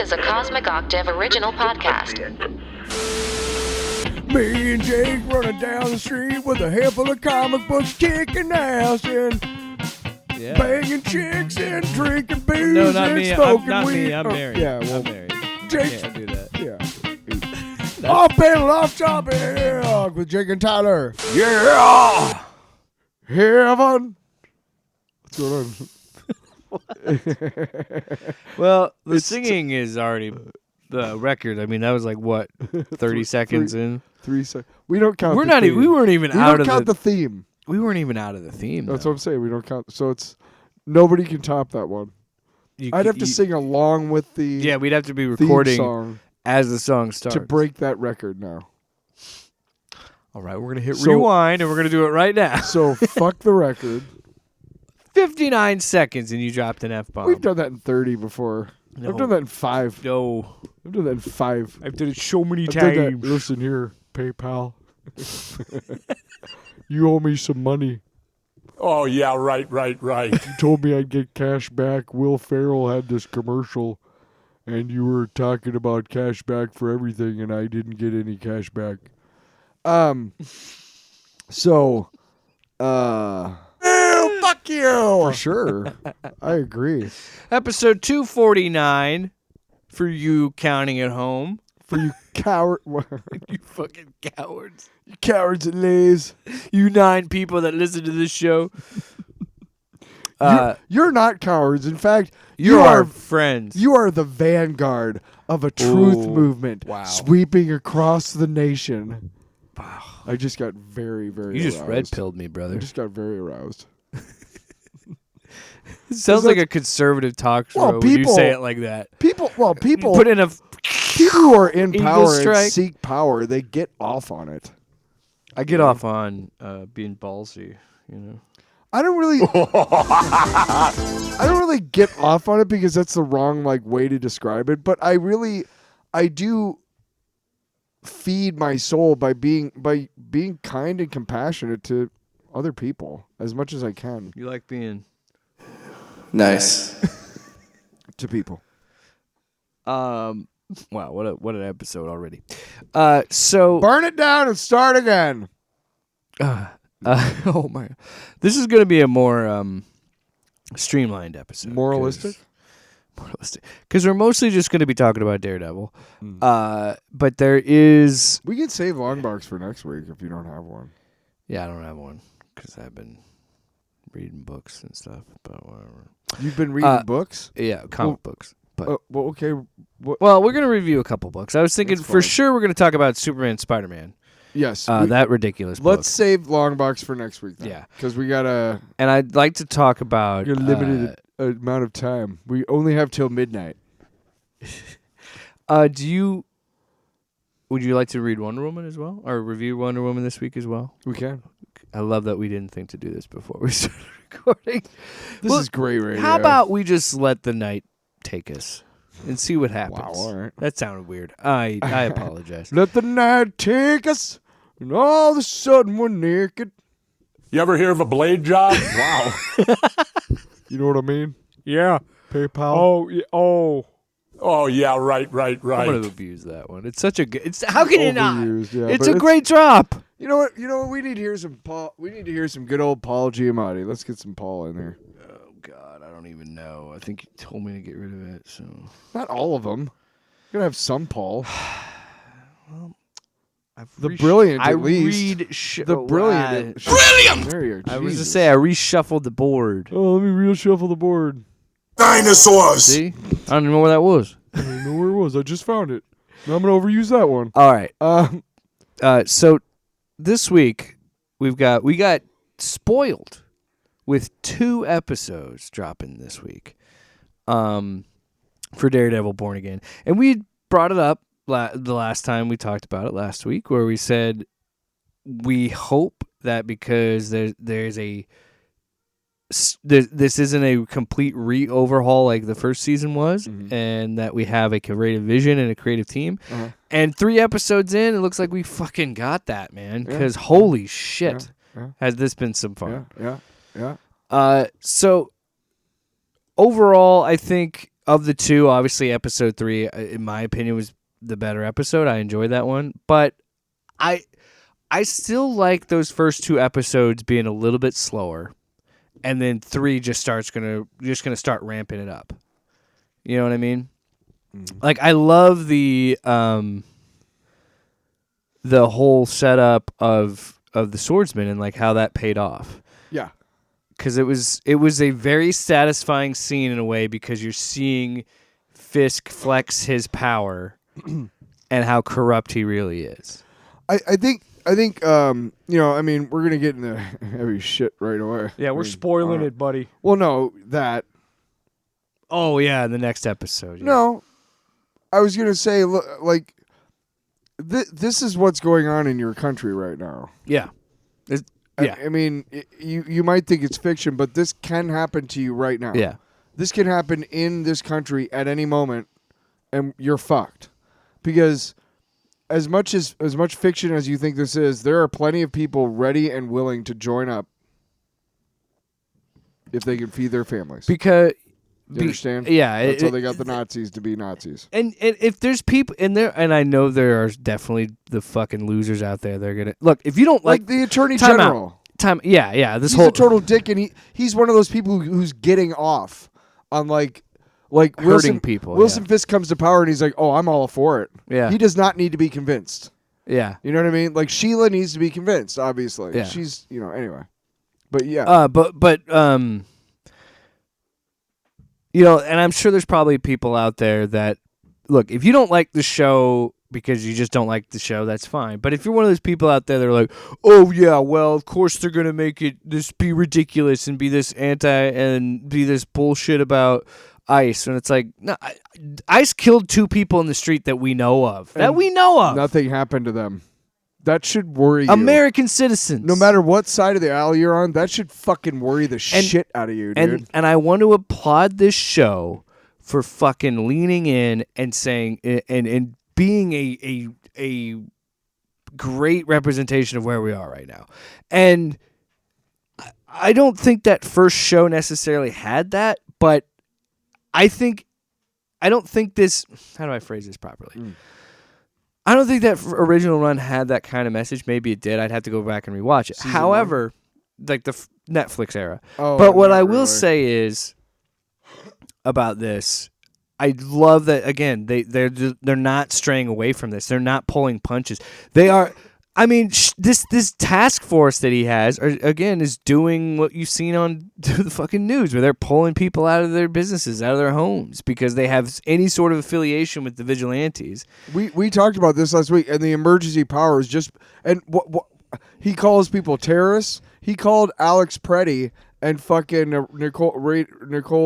is a Cosmic Octave original podcast. Me and Jake running down the street with a handful of comic books, kicking ass and banging chicks and drinking booze No, not and me. smoking Not weed. me. I'm married. Yeah, well, I'm married. Jake. Can't do that. Yeah. Off panel, off topic with Jake and Tyler. Yeah. Heaven. What's going on? Well, the singing is already the record. I mean, that was like what, 30 seconds in. 3 seconds. We don't count. We're the not. theme. We weren't even We out don't of count the. the theme. We weren't even out of the theme. That's though. what I'm saying. We don't count. So it's nobody can top that one. I'd have to sing along with the. Yeah, we'd have to be theme recording song as the song starts to break that record now. All right, we're gonna hit rewind, and we're gonna do it right now. So fuck the record. 59 seconds, and you dropped an F-bomb. We've done that in 30 before. No. I've done that in 5. No. I've done that in 5. I've done it so many I've done times. that. Listen here, PayPal. You owe me some money. Oh, yeah, right. You told me I'd get cash back. Will Ferrell had this commercial, and you were talking about cash back for everything, and I didn't get any cash back. So, fuck you. For sure. I agree. Episode 249 for you counting at home. For you coward. You fucking cowards. You cowards and lays. You 9 people that listen to this show. You're not cowards. In fact, you are friends. You are the vanguard of a truth movement sweeping across the nation. Wow. I just got very, very You just aroused. red-pilled me, brother. I just got very aroused. It sounds like a conservative talk show when you say it like that. People put in a people who are in Eagle power strike. and seek power, they get off on it. I get off on being ballsy, you know. I don't really get off on it because that's the wrong way to describe it, but I do feed my soul by being kind and compassionate to other people as much as I can. You like being nice to people. Wow, what an episode already. So burn it down and start again. Oh my! This is going to be a more streamlined episode. Moralistic, because we're mostly just going to be talking about Daredevil. But there is. We can save long box for next week if you don't have one. Yeah, I don't have one because I've been reading books and stuff. But whatever. You've been reading books? Yeah, comic books. But okay. Well, we're going to review a couple books. I was thinking for sure we're going to talk about Superman, Spider-Man. Yes. That ridiculous book. Let's save long box for next week then. Yeah. Because we got a... And I'd like to talk about... a limited amount of time. We only have till midnight. Would you like to read Wonder Woman as well? Or review Wonder Woman this week as well? We can. I love that we didn't think to do this before we started recording. This is great radio. How about we just let the night take us and see what happens? Wow, all right. That sounded weird. I apologize. Let the night take us, and all of a sudden we're naked. You ever hear of a blade job? Wow. You know what I mean? Yeah. PayPal. Oh, yeah, right. I'm going to abuse that one. It's such a good... How can you not? Yeah, it's a great drop. You know what? We need to hear some Paul. We need to hear some good old Paul Giamatti. Let's get some Paul in there. Oh, God. I don't even know. I think you told me to get rid of it, so... Not all of them. You're going to have some Paul. Well... brilliant, at I least. read... The brilliant. Brilliant! There you go. I was to say, I reshuffled the board. Oh, let me reshuffle the board. Dinosaurs! See? I don't even know where that was. I don't know where it was. I just found it. Now I'm going to overuse that one. All right. So this week, we got spoiled with 2 episodes dropping this week for Daredevil Born Again. And we brought it up the last time we talked about it last week, where we said we hope that because there's a this isn't a complete re-overhaul like the first season was, and that we have a creative vision and a creative team. And 3 episodes in, it looks like we fucking got that, man. Because holy shit, has this been some fun? Yeah. So overall, I think of the two, obviously episode 3, in my opinion, was the better episode. I enjoyed that one, but I still like those first 2 episodes being a little bit slower, and then 3 just gonna start ramping it up. You know what I mean? Like, I love the whole setup of the swordsman and like how that paid off. Yeah. Because it was a very satisfying scene in a way, because you're seeing Fisk flex his power and how corrupt he really is. I think I mean, we're gonna get into heavy shit right away. Yeah, we're spoiling it, buddy. Well, no, that. Oh yeah, in the next episode. Yeah. No, I was gonna say, look, like, this is what's going on in your country right now. Yeah. I mean, you might think it's fiction, but this can happen to you right now. Yeah. This can happen in this country at any moment, and you're fucked. Because as much fiction as you think this is, there are plenty of people ready and willing to join up if they can feed their families. Because you understand? Yeah, that's how they got the Nazis to be Nazis. And if there's people in there, and I know there are definitely the fucking losers out there, they're gonna look. If you don't like the Attorney time General, this he's whole a total dick, and he's one of those people who's getting off on like hurting people. Wilson Fisk comes to power, and he's like, "Oh, I'm all for it." Yeah, he does not need to be convinced. Yeah, you know what I mean. Like Sheila needs to be convinced. Obviously, yeah. She's anyway. But yeah, and I'm sure there's probably people out there that, look, if you don't like the show because you just don't like the show, that's fine. But if you're one of those people out there that are like, oh, yeah, well, of course they're going to make it this be ridiculous and be this and be this bullshit about ICE. And it's like, no, ICE killed 2 people in the street that we know of. Nothing happened to them. That should worry you. American citizens. No matter what side of the aisle you're on, that should fucking worry the shit out of you, dude. And I want to applaud this show for fucking leaning in and saying and being a great representation of where we are right now. And I don't think that first show necessarily had that, but I don't think this. How do I phrase this properly? I don't think that original run had that kind of message. Maybe it did. I'd have to go back and rewatch it. However, like the Netflix era. But what I will say is about this, I love that, again, they're not straying away from this. They're not pulling punches. They are. I mean, this task force that he has, again, is doing what you've seen on the fucking news, where they're pulling people out of their businesses, out of their homes, because they have any sort of affiliation with the vigilantes. We talked about this last week, and the emergency powers and what he calls people terrorists. He called Alex Preddy and fucking Nicole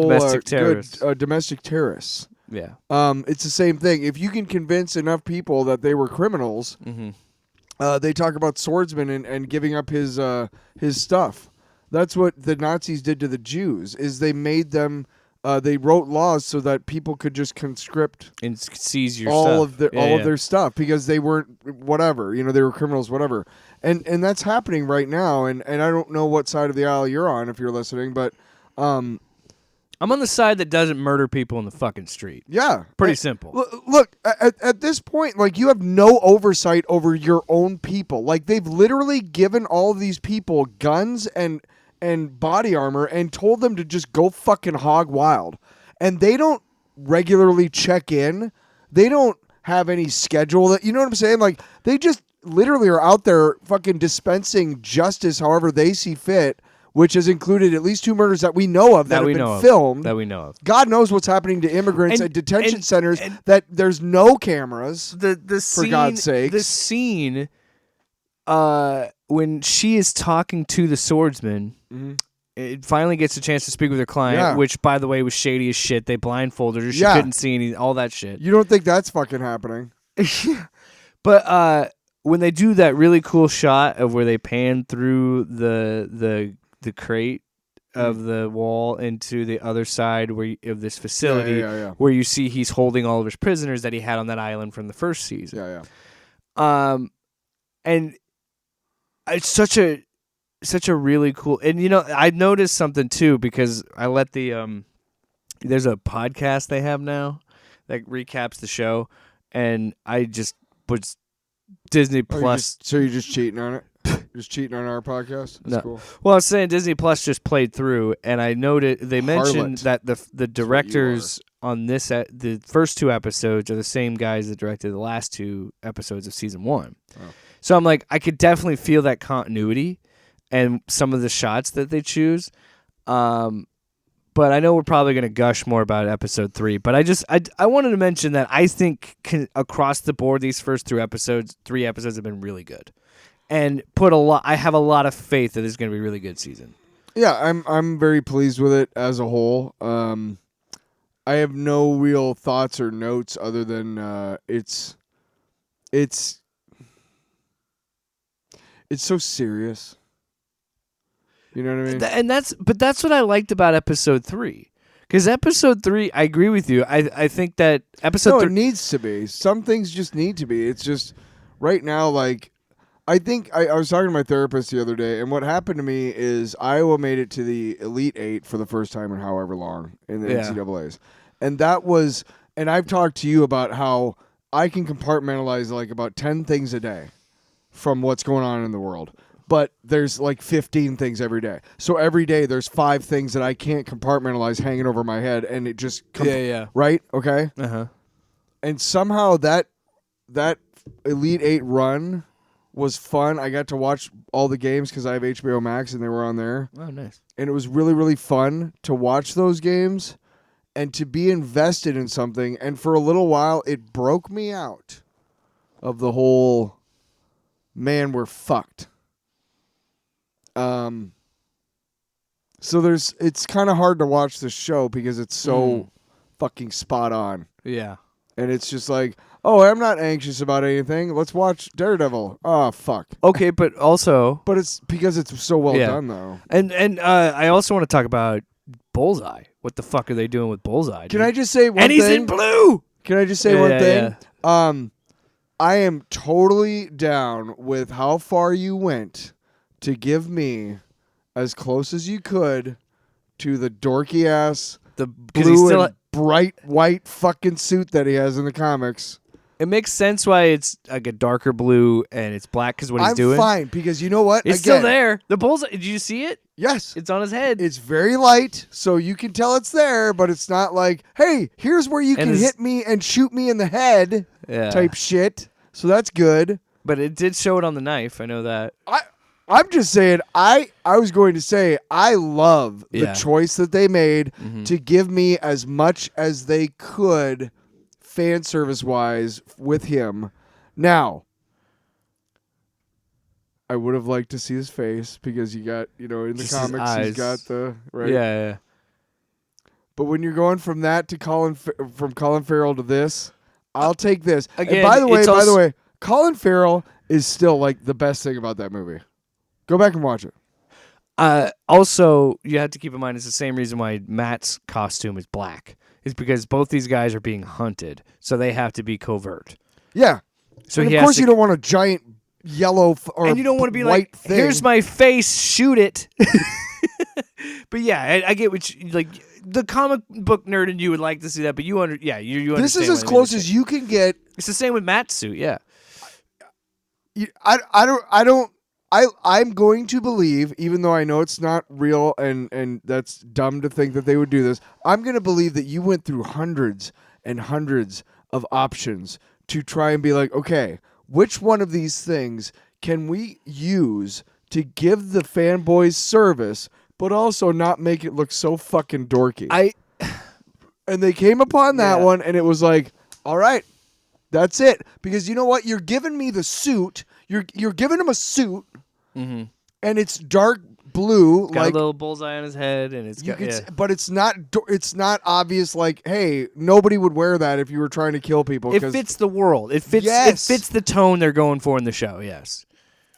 domestic terrorists. Domestic terrorists. Yeah. It's the same thing. If you can convince enough people that they were criminals. Mm-hmm. They talk about swordsman and giving up his stuff. That's what the Nazis did to the Jews. Is they made them. They wrote laws so that people could just conscript and seize your all stuff. of their stuff because they weren't whatever. They were criminals, whatever. And that's happening right now. And I don't know what side of the aisle you're on if you're listening, but I'm on the side that doesn't murder people in the fucking street. Yeah. Pretty simple. Look, at this point, like, you have no oversight over your own people. Like, they've literally given all of these people guns and body armor and told them to just go fucking hog wild. And they don't regularly check in. They don't have any schedule. That, you know what I'm saying? Like, they just literally are out there fucking dispensing justice however they see fit, which has included at least 2 murders that we know of that have been filmed. That we know of. God knows what's happening to immigrants at detention centers that there's no cameras. For God's sakes. The scene when she is talking to the swordsman, it finally gets a chance to speak with her client, which, by the way, was shady as shit. They blindfolded her. She couldn't see any, all that shit. You don't think that's fucking happening? But when they do that really cool shot of where they pan through the crate of the wall into the other side of this facility, where you see he's holding all of his prisoners that he had on that island from the first season. And it's such a really cool, and I noticed something too, because I let the There's a podcast they have now that recaps the show, and I just was Disney Plus. So you're just cheating on it? Just cheating on our podcast? That's No. cool. Well, I was saying Disney Plus just played through, and I noted they mentioned Harlot. that the directors on this the first 2 episodes are the same guys that directed the last 2 episodes of season 1. Oh. So I'm like, I could definitely feel that continuity and some of the shots that they choose. But I know we're probably going to gush more about episode 3. But I wanted to mention that I think across the board, these first 3 episodes have been really good. And I have a lot of faith that it's going to be a really good season. Yeah, I'm very pleased with it as a whole. I have no real thoughts or notes other than it's so serious. You know what I mean? And that's what I liked about episode 3. Because episode 3, I agree with you. I think that episode 3 it needs to be. Some things just need to be. It's just right now, like. I think I was talking to my therapist the other day, and what happened to me is Iowa made it to the Elite Eight for the first time in however long in the NCAAs. And that was, and I've talked to you about how I can compartmentalize like about 10 things a day from what's going on in the world. But there's like 15 things every day. So every day there's 5 things that I can't compartmentalize hanging over my head, and it just right? Okay? Uh-huh. And somehow that Elite Eight run was fun. I got to watch all the games because I have HBO Max and they were on there. Oh, nice. And it was really, really fun to watch those games and to be invested in something. And for a little while, it broke me out of the whole, man, we're fucked. So it's kind of hard to watch the show because it's so fucking spot on. Yeah. And it's just like, oh, I'm not anxious about anything. Let's watch Daredevil. Oh, fuck. Okay, but also... But it's because it's so well done, though. And I also want to talk about Bullseye. What the fuck are they doing with Bullseye? Can I just say one thing? And he's in blue! Can I just say one thing? Yeah. I am totally down with how far you went to give me as close as you could to the dorky-ass blue and bright white fucking suit that he has in the comics. It makes sense why it's like a darker blue and it's black because what he's doing. I'm fine because you know what? It's still there. The bullseye. Did you see it? Yes. It's on his head. It's very light, so you can tell it's there, but it's not like, hey, here's where you can hit me and shoot me in the head type shit. So that's good. But it did show it on the knife. I know that. I'm just saying, I was going to say, I love the choice that they made to give me as much as they could fan service wise with him. Now, I would have liked to see his face because you got, in the just comics, he's got the, right? Yeah. But when you're going from that to Colin Farrell to this, I'll take this. Again, and by the way, Colin Farrell is still like the best thing about that movie. Go back and watch it. Also, you have to keep in mind it's the same reason why Matt's costume is black. It's because both these guys are being hunted, so they have to be covert. Yeah. So and of course you don't want a giant yellow or and you don't want to be white like, thing. Here's my face, shoot it. But yeah, I get what you, like. The comic book nerd in you would like to see that, but you understand. This is as close as you can get. It's the same with Matt's suit, yeah. I'm going to believe, even though I know it's not real and that's dumb to think that they would do this, I'm going to believe that you went through hundreds and hundreds of options to try and be like, okay, which one of these things can we use to give the fanboys service, but also not make it look so fucking dorky? And they came upon that one, and it was like, all right, that's it. Because you know what? You're giving me the suit. You're giving him a suit, and it's dark blue, got a little bullseye on his head, and it's but it's not obvious. Like, hey, nobody would wear that if you were trying to kill people. It fits the world. It fits. Yes. It fits the tone they're going for in the show. Yes.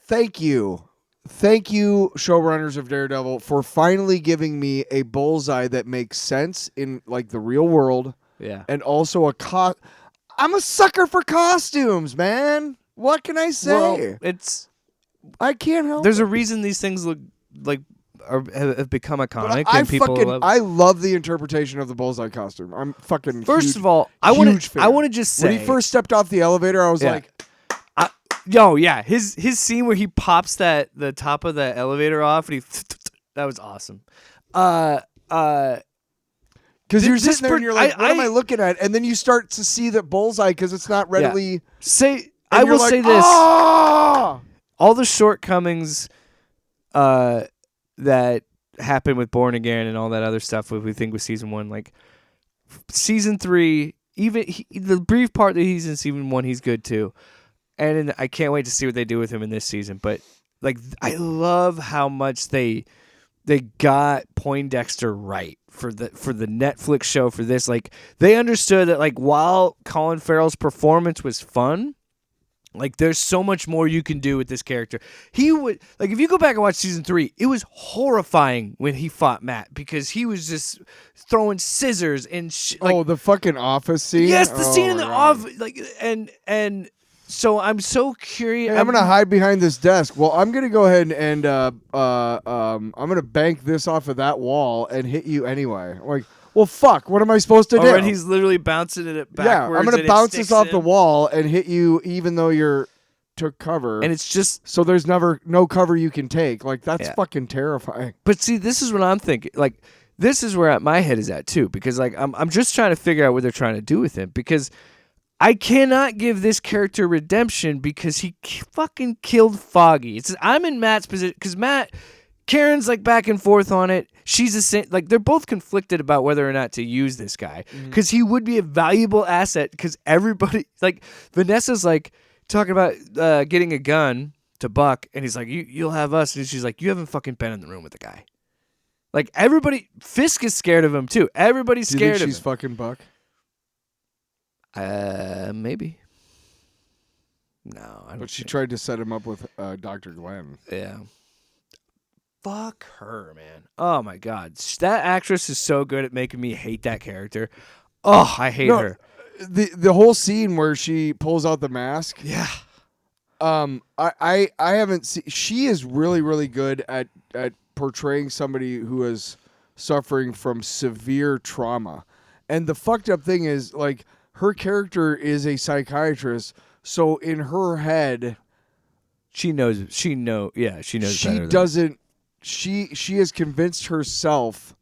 Thank you, showrunners of Daredevil, for finally giving me a bullseye that makes sense in like the real world. Yeah, and also I'm a sucker for costumes, man. What can I say? Well, I can't help. There's a reason these things look like have become But iconic, I and people fucking love. I love the interpretation of the bullseye costume. I'm fucking First huge, of all, I huge want to fan. I want to just say when he first stepped off the elevator, I was Yeah. like, his scene where he pops the top of the elevator off and he that was awesome. because you're this sitting there and you're like, what am I looking at? And then you start to see that bullseye because it's not readily. I you're will like, say this: "Ah!" all the shortcomings that happened with Born Again and all that other stuff, what we think was season 1, like season 3, even the brief part that he's in season 1, he's good too. And I can't wait to see what they do with him in this season. But like, I love how much they got Poindexter right for the Netflix show for this. Like, they understood that like while Colin Farrell's performance was fun, like there's so much more you can do with this character. He would like if you go back and watch season 3, it was horrifying when he fought Matt because he was just throwing scissors and like the fucking office scene. yes, the scene in my the God. office, like and. So I'm so curious. Hey, I'm gonna hide behind this desk. Well, I'm gonna go ahead and I'm gonna bank this off of that wall and hit you anyway. I'm like, well, fuck. What am I supposed to do? And he's literally bouncing it backwards. Yeah, I'm gonna and it bounce this sticks off in. the wall and hit you, even though you're took cover. And it's just. so there's no cover you can take. Like that's Yeah. fucking terrifying. But see, this is what I'm thinking. Like, this is where my head is at too, because like I'm just trying to figure out what they're trying to do with him because. I cannot give this character redemption because he fucking killed Foggy. I'm in Matt's position because Karen's like back and forth on it. She's like they're both conflicted about whether or not to use this guy because he would be a valuable asset because everybody like Vanessa's like talking about getting a gun to Buck and he's like you'll have us and she's like you haven't fucking been in the room with the guy. Like everybody, Fisk is scared of him too. Everybody's Do you scared think of she's him. fucking Buck? Maybe. No, I don't. But she think- tried to set him up with Dr. Glenn. Yeah. Fuck her, man. Oh my god, that actress is so good at making me hate that character. Oh, I hate her. The whole scene where she pulls out the mask. Yeah. I haven't seen. She is really really good at portraying somebody who is suffering from severe trauma, and the fucked up thing is like her character is a psychiatrist, so in her head, She knows. Yeah, she knows. she better than- doesn't. She has convinced herself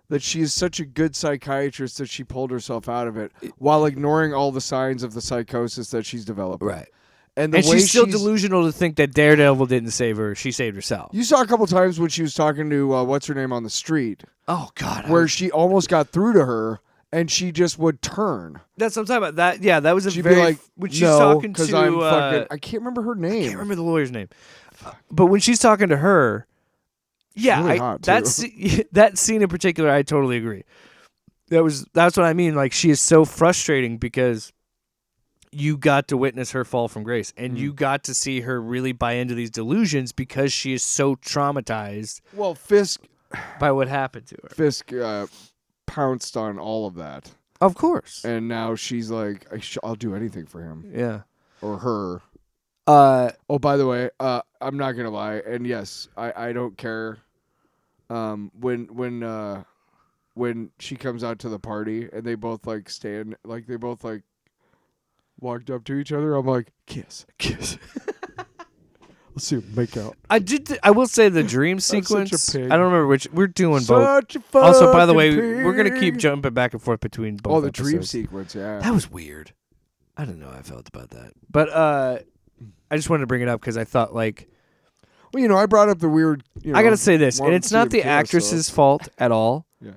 that she is such a good psychiatrist that she pulled herself out of it while ignoring all the signs of the psychosis that she's developed. Right. And the And way she's still delusional to think that Daredevil didn't save her. She saved herself. You saw a couple times when she was talking to what's her name on the street, Oh God. where she almost got through to her, and she just would turn. That's what I'm talking about. That yeah, that was a She'd very be like, when she's "No," talking because to. I'm fucking. I can't remember her name. I can't remember the lawyer's name, but when she's talking to her, yeah, really hot, too. that scene in particular, I totally agree. That's what I mean. Like she is so frustrating because you got to witness her fall from grace, and you got to see her really buy into these delusions because she is so traumatized Well, Fisk by what happened to her. pounced on all of that, Of course, and now she's like, I'll do anything for him yeah. or her. Oh, by the way, I'm not gonna lie, and yes, I don't care. When she comes out to the party and they both like stand, like they both like walked up to each other, I'm like, kiss. Let's see them make out. I will say the dream such a sequence. pig. I don't remember which. We're doing both. Such a fucking Also, by the way, we're gonna keep pig. jumping back and forth between both. Oh, the dream episodes. sequence, yeah. That was weird. I don't know how I felt about that, but I just wanted to bring it up because I thought like Well, I brought up the weird. I gotta say this, and wanted it's to not see the them kiss, actress's fault at all. Yeah.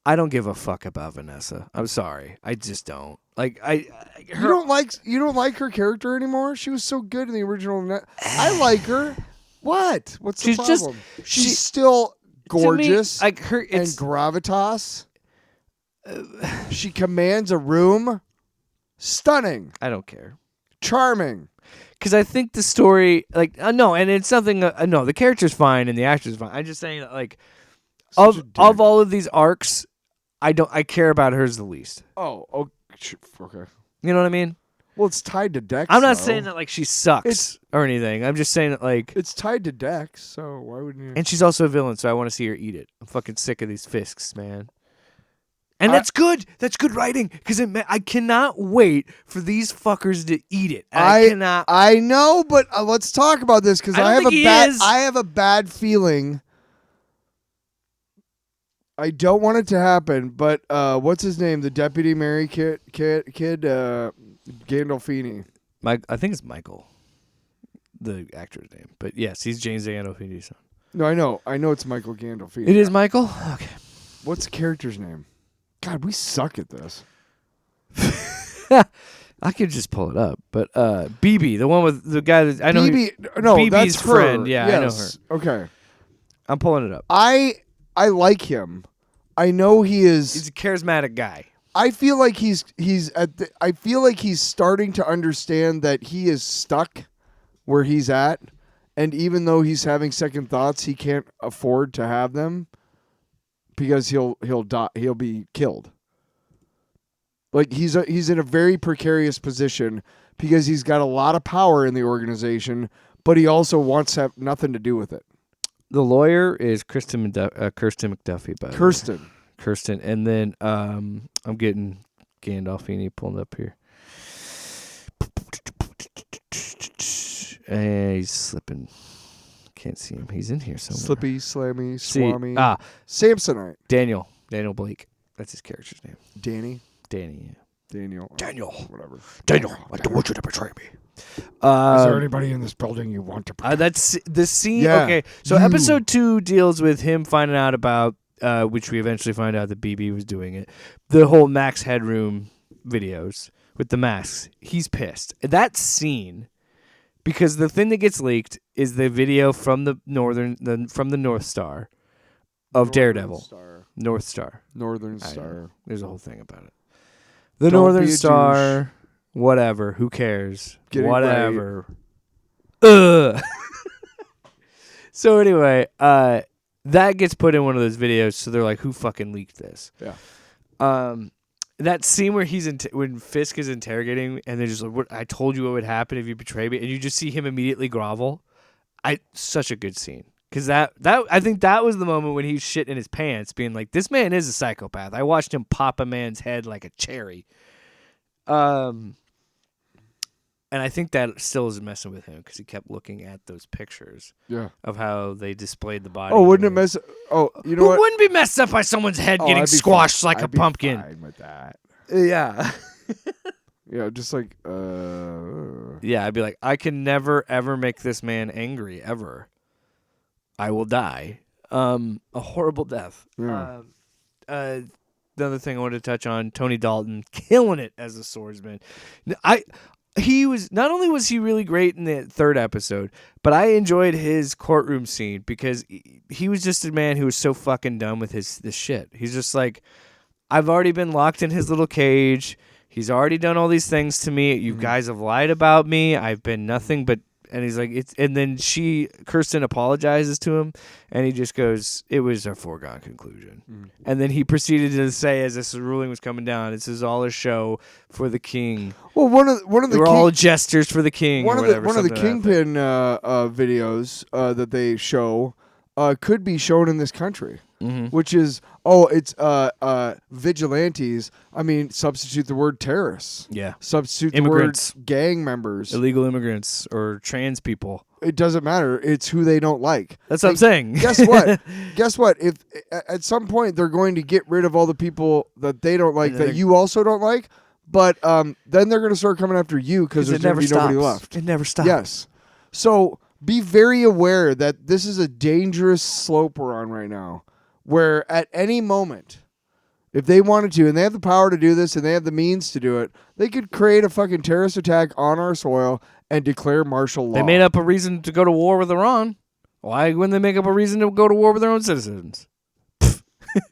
I don't give a fuck about Vanessa. I'm sorry, I just don't. Like You don't like her character anymore? She was so good in the original. I like her. What? What's the She's just- problem? She's still gorgeous to me, like her, and it's gravitas. She commands a room. Stunning, I don't care. charming. Because I think the story, like, no, and it's nothing. No, the character's fine and the actor's fine. I'm just saying that, like, Such a dick. of all of these arcs, I care about hers the least. Oh, okay. You know what I mean? Well, it's tied to Dex. I'm not though. saying that like she sucks or anything. I'm just saying that like. It's tied to Dex, so why wouldn't you? And she's also a villain, so I want to see her eat it. I'm fucking sick of these Fisks, man. And that's good. That's good writing because I cannot wait for these fuckers to eat it. And I cannot. I know, but let's talk about this because I have a bad feeling. I don't want it to happen, but what's his name? The Deputy Mary kid, Gandolfini. I think it's Michael, the actor's name. But yes, he's James Gandolfini's son. No, I know it's Michael Gandolfini. It is Michael? Okay. What's the character's name? God, we suck at this. I could just pull it up, but BB, the one with the guy that I know. BB's that's friend. her. Yeah, yes. I know her. Okay, I'm pulling it up. I like him. I know he is. He's a charismatic guy. I feel like he's I feel like he's starting to understand that he is stuck where he's at, and even though he's having second thoughts, he can't afford to have them because he'll die. He'll be killed. Like he's in a very precarious position because he's got a lot of power in the organization, but he also wants to have nothing to do with it. The lawyer is Kirsten McDuffie, by the way. Kirsten. And then I'm getting Gandolfini pulled up here. And he's slipping. Can't see him. He's in here somewhere. Slippy, slammy, swami. Samsonite. Daniel Blake. That's his character's name. Danny. Danny, yeah. Daniel. Whatever. Daniel, I don't want you to betray me. Is there anybody in this building you want to protect? That's the scene. Yeah. Okay, so episode 2 deals with him finding out about, which we eventually find out that BB was doing it, the whole Max Headroom videos with the masks. He's pissed. That scene, because the thing that gets leaked is the video from the North Star of Daredevil. North Star. Northern Star. There's a whole thing about it. The Don't Northern be a Star, douche. whatever, who cares? Get it Whatever. Ugh. So anyway, that gets put in one of those videos, so they're like, who fucking leaked this? Yeah. That scene where when Fisk is interrogating, and they're just like, I told you what would happen if you betray me, and you just see him immediately grovel. Such a good scene. Because that I think that was the moment when he was shitting in his pants, being like, this man is a psychopath. I watched him pop a man's head like a cherry. And I think that still is messing with him because he kept looking at those pictures of how they displayed the body. Oh, wouldn't it mess? Oh, you know Who what? wouldn't be messed up by someone's head getting squashed like a pumpkin? Fine with that. Yeah. Yeah, just like Yeah, I'd be like, I can never ever make this man angry ever. I will die. A horrible death. Yeah. Another thing I wanted to touch on, Tony Dalton killing it as a swordsman. He was not only was he really great in the third episode, but I enjoyed his courtroom scene because he was just a man who was so fucking done with this shit. He's just like, I've already been locked in his little cage. He's already done all these things to me. You guys have lied about me. I've been nothing but. And he's like, and then Kirsten apologizes to him, and he just goes, it was a foregone conclusion. And then he proceeded to say, as this ruling was coming down, this is all a show for the king. Well, one of the we're all jesters for the king. One or of whatever, the Kingpin videos that they show could be shown in this country. Which is it's vigilantes. I mean, substitute the word terrorists. Yeah. Substitute Immigrants. the word gang members, illegal immigrants, or trans people. It doesn't matter. It's who they don't like. That's what I'm saying. Guess what? Guess what? If at some point they're going to get rid of all the people that they don't like that you also don't like, but then they're going to start coming after you because there's going to be nobody left. It never stops. Yes. So be very aware that this is a dangerous slope we're on right now. Where at any moment, if they wanted to, and they have the power to do this, and they have the means to do it, they could create a fucking terrorist attack on our soil and declare martial law. They made up a reason to go to war with Iran. Why wouldn't they make up a reason to go to war with their own citizens?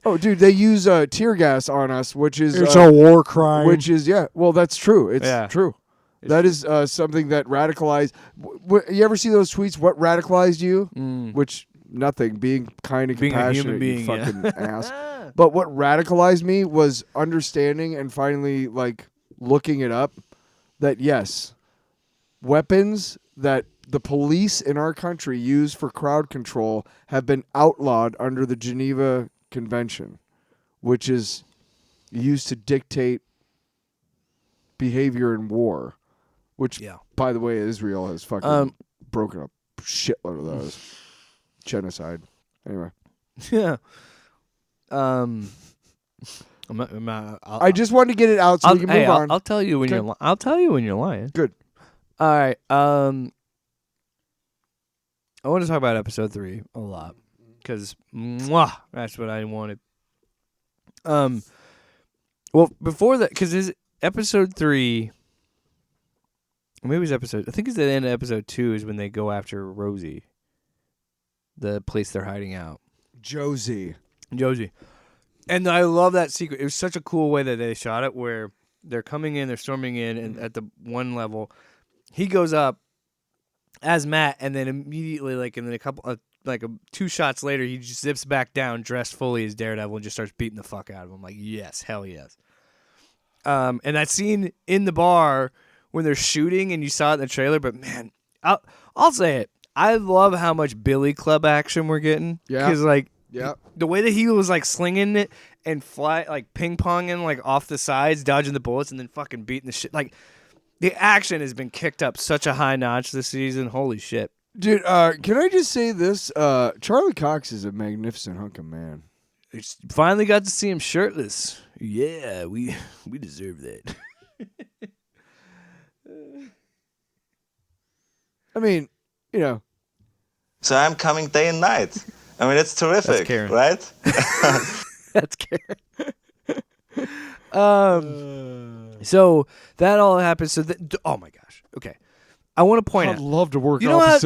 Oh, dude, they use tear gas on us, which is... It's a war crime. Which is, well, that's true. It's true. That is something that radicalized... You ever see those tweets, what radicalized you? Which... Nothing, being kind and compassionate, you fucking ass. But what radicalized me was understanding and finally like looking it up that yes, weapons that the police in our country use for crowd control have been outlawed under the Geneva Convention, which is used to dictate behavior in war, which, by the way, Israel has fucking broken up a shitload of those. Genocide. Anyway. Yeah. I just wanted to get it out so we can move on. I'll tell you when I'll tell you when you're lying. Good. All right. I want to talk about episode 3 a lot because that's what I wanted. Well, before that, because is episode 3. Maybe it's episode. I think it's the end of episode 2 is when they go after Rosie, the place they're hiding out. Josie. And I love that sequence. It was such a cool way that they shot it, where they're coming in, they're storming in, and at the one level, he goes up as Matt, and then immediately, like, and then a couple, 2 shots later, he just zips back down, dressed fully as Daredevil, and just starts beating the fuck out of him. Like, yes, hell yes. And that scene in the bar when they're shooting, and you saw it in the trailer, but man, I'll say it. I love how much Billy Club action we're getting. Yeah. Because, like, yeah, the way that he was like slinging it and like ping ponging like off the sides, dodging the bullets, and then fucking beating the shit. Like, the action has been kicked up such a high notch this season. Holy shit, dude! Can I just say this? Charlie Cox is a magnificent hunk of man. Finally got to see him shirtless. Yeah, we deserve that. I mean, you know. So I'm coming day and night. I mean, it's terrific, right? That's Karen. So that all happened. So oh my gosh. Okay, I want to point out. I'd love to work. You know how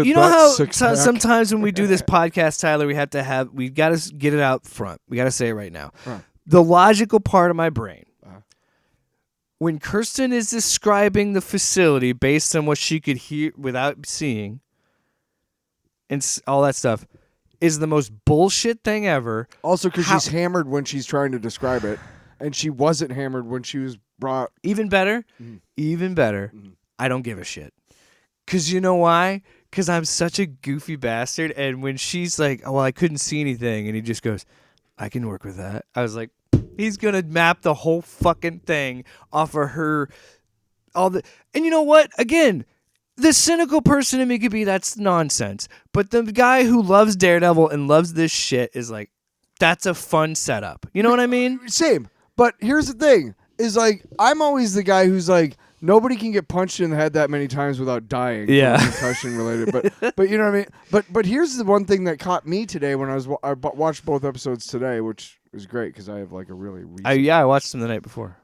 sometimes when we do this podcast, Tyler, we got to get it out front. We got to say it right now. Right. The logical part of my brain. When Kirsten is describing the facility based on what she could hear without seeing, and all that stuff, is the most bullshit thing ever. Also, because she's hammered when she's trying to describe it, and she wasn't hammered when she was brought. Even better, I don't give a shit. Because you know why? Because I'm such a goofy bastard, and when she's like, oh, well, I couldn't see anything, and he just goes, I can work with that. I was like, he's going to map the whole fucking thing off of her. And you know what? Again, the cynical person in me could be, that's nonsense. But the guy who loves Daredevil and loves this shit is like, that's a fun setup. You know what I mean? Same. But here's the thing, is like, I'm always the guy who's like, nobody can get punched in the head that many times without dying. Yeah. Concussion related. But you know what I mean? But here's the one thing that caught me today when I watched both episodes today, which was great because I have like a really recent. I watched them the night before.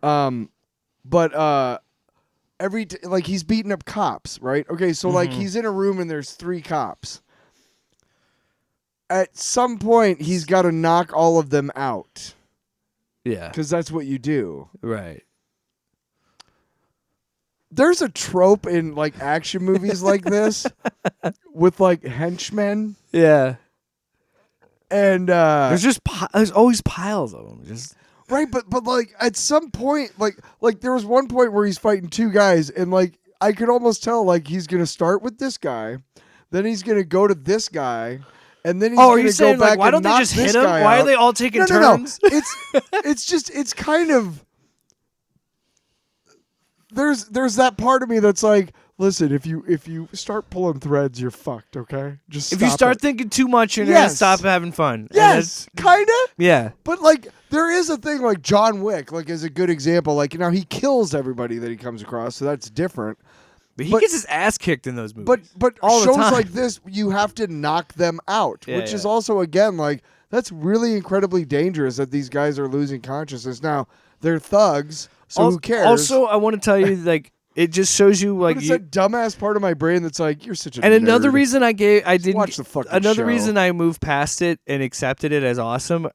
Like he's beating up cops, right? Okay, so like he's in a room and there's 3 cops. At some point, he's got to knock all of them out. Yeah. Because that's what you do. Right. There's a trope in like action movies like this with like henchmen. Yeah. And there's always piles of them. Just right, but like at some point, like there was one point where he's fighting 2 guys, and like I could almost tell like he's gonna start with this guy, then he's gonna go to this guy, and then he's gonna go back. Like, why don't they just hit him? Why are they all taking turns? No. It's kind of there's that part of me that's like, listen, if you start pulling threads, you're fucked, okay? Just if you start thinking too much, you're gonna stop having fun. Yes, kinda. Yeah. But like there is a thing like John Wick, like is a good example. Like, you know, he kills everybody that he comes across, so that's different. But he gets his ass kicked in those movies. But all shows the time. like this, you have to knock them out, which is yeah. also again like that's really incredibly dangerous that these guys are losing consciousness. Now they're thugs, so who cares? Also, I want to tell you, like, it just shows you, like, but it's that dumbass part of my brain that's like, you're such a and nerd. another reason I didn't watch the fucking another show. reason I moved past it and accepted it as awesome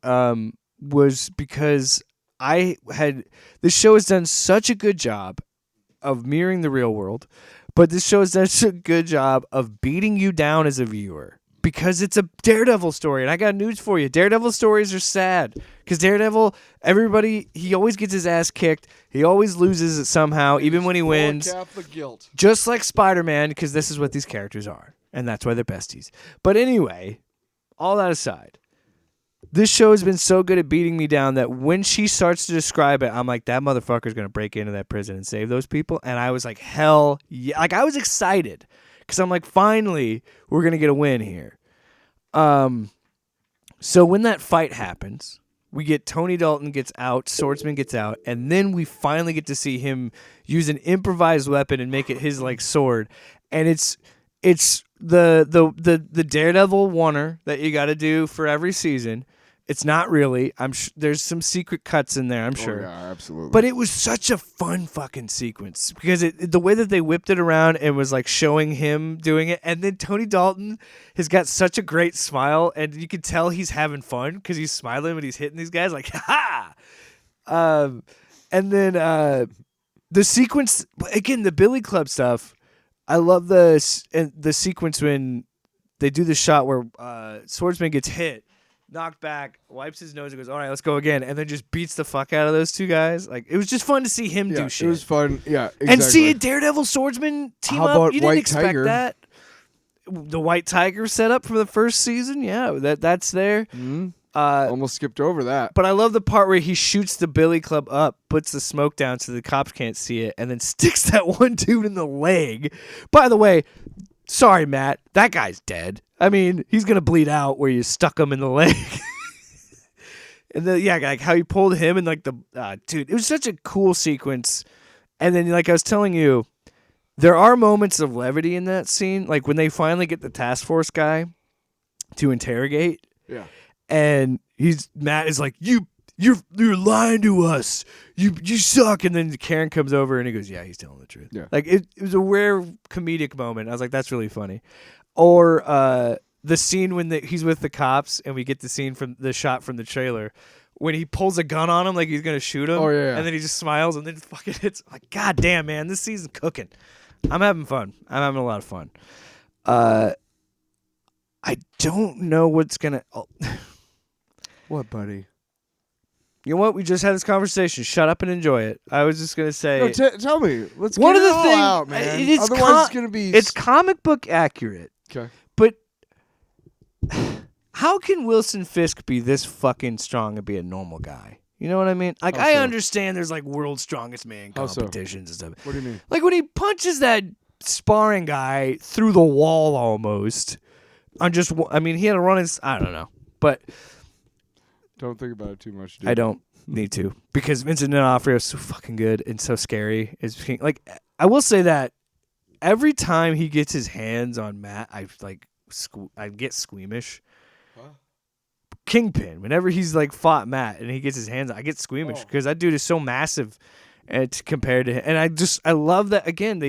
was because this show has done such a good job of mirroring the real world, but this show has done such a good job of beating you down as a viewer. because it's a Daredevil story. And I got news for you. Daredevil stories are sad. Because Daredevil, he always gets his ass kicked. He always loses it somehow, even when he wins. Catholic guilt. Just like Spider-Man, because this is what these characters are. And that's why they're besties. But anyway, all that aside, this show has been so good at beating me down that when she starts to describe it, I'm like, that motherfucker's going to break into that prison and save those people. And I was like, hell yeah. Like, I was excited. Because I'm like, finally, we're going to get a win here. So when that fight happens, we get Tony Dalton gets out, Swordsman gets out, and then we finally get to see him use an improvised weapon and make it his like sword. And it's the Daredevil oneer that you got to do for every season. It's not really. There's some secret cuts in there, I'm sure. Yeah, absolutely. But it was such a fun fucking sequence because the way that they whipped it around and was like showing him doing it, and then Tony Dalton has got such a great smile, and you can tell he's having fun because he's smiling when he's hitting these guys like ha. And then the sequence again, the Billy Club stuff. I love the sequence when they do the shot where Swordsman gets hit. Knocked back, wipes his nose, and goes, all right, let's go again, and then just beats the fuck out of those two guys. Like, it was just fun to see him do shit. It was fun, yeah, exactly. And see a Daredevil Swordsman team How up, about you didn't White expect Tiger? that. The White Tiger set up from the first season, yeah, that's there. Mm-hmm. Almost skipped over that. But I love the part where he shoots the Billy Club up, puts the smoke down so the cops can't see it, and then sticks that one dude in the leg. By the way, sorry, Matt, that guy's dead. I mean, he's going to bleed out where you stuck him in the leg. And then, yeah, like how you pulled him and like the, dude, it was such a cool sequence. And then, like I was telling you, there are moments of levity in that scene. Like when they finally get the task force guy to interrogate. Yeah. And Matt is like, you're lying to us. You suck. And then Karen comes over and he goes, yeah, he's telling the truth. Yeah. Like it was a rare comedic moment. I was like, that's really funny. Or the scene when he's with the cops and we get the scene from the shot from the trailer when he pulls a gun on him like he's gonna shoot him. Oh, yeah. And then he just smiles and then fucking hits. Like, god damn, man, this season's cooking. I'm having fun. I'm having a lot of fun. I don't know what's gonna. Oh. What, buddy? You know what? We just had this conversation. Shut up and enjoy it. I was just gonna say. No, tell me. Let's one get of it the all things. out, man. It's Otherwise, it's gonna be. It's comic book accurate. Okay. But how can Wilson Fisk be this fucking strong and be a normal guy? You know what I mean? Like, I understand there's like world's strongest man competitions and stuff. What do you mean? Like when he punches that sparring guy through the wall almost. He had to run his. I don't know, but Don't think about it too much, dude. I don't need to because Vincent D'Onofrio is so fucking good and so scary. Like, I will say that every time he gets his hands on Matt, I get squeamish. Huh? Kingpin, whenever he's like fought Matt and he gets his hands on, I get squeamish because that dude is so massive compared to him. And I love that again.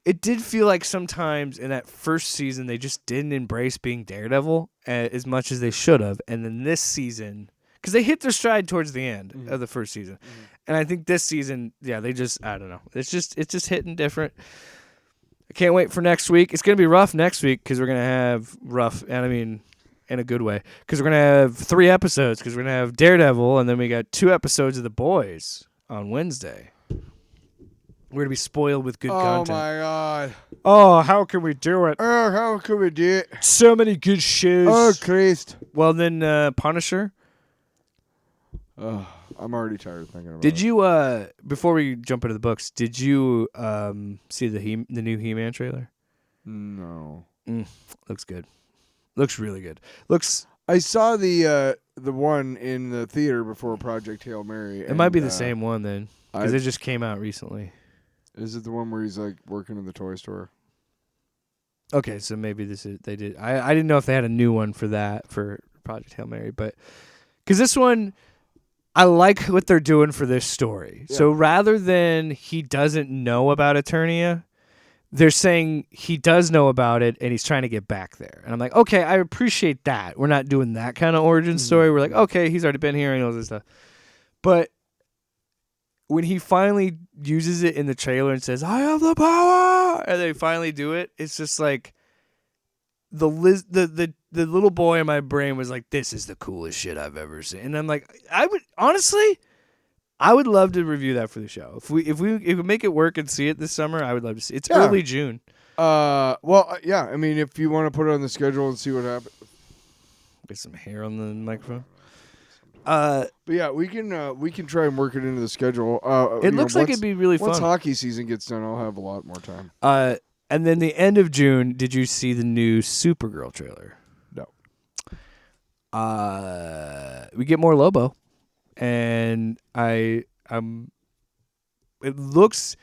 It did feel like sometimes in that first season they just didn't embrace being Daredevil as much as they should have. And then this season, because they hit their stride towards the end of the first season, and I think this season, yeah, they just I don't know. It's just hitting different. I can't wait for next week. It's gonna be rough next week because we're gonna have rough, and I mean in a good way, because we're gonna have 3 episodes because we're gonna have Daredevil, and then we got 2 episodes of The Boys on Wednesday. We're gonna be spoiled with good content. Oh my god. Oh, how can we do it? Oh, how can we do it? So many good shows. Oh, Christ. Well, then Punisher. Oh, I'm already tired of thinking about it. Did you before we jump into the books? Did you see the new He-Man trailer? No. Looks good. Looks really good. Looks. I saw the one in the theater before Project Hail Mary. It might be the same one then, because I- it just came out recently. Is it the one where he's like working in the toy store? Okay, so maybe they did. I didn't know if they had a new one for that for Project Hail Mary, but because this one, I like what they're doing for this story. Yeah. So rather than he doesn't know about Eternia, they're saying he does know about it and he's trying to get back there. And I'm like, okay, I appreciate that. We're not doing that kind of origin story. We're like, okay, he's already been here and all this stuff. But when he finally uses it in the trailer and says, I have the power, and they finally do it, it's just like, the little boy in my brain was like, this is the coolest shit I've ever seen. And I'm like, I would love to review that for the show. If we make it work and see it this summer, I would love to see it. It's early June. Yeah. I mean, if you want to put it on the schedule and see what happens. Get some hair on the microphone. But yeah, we can try and work it into the schedule. It looks like it'd be really fun. Once hockey season gets done, I'll have a lot more time. And then the end of June, did you see the new Supergirl trailer? No. We get more Lobo, and it looks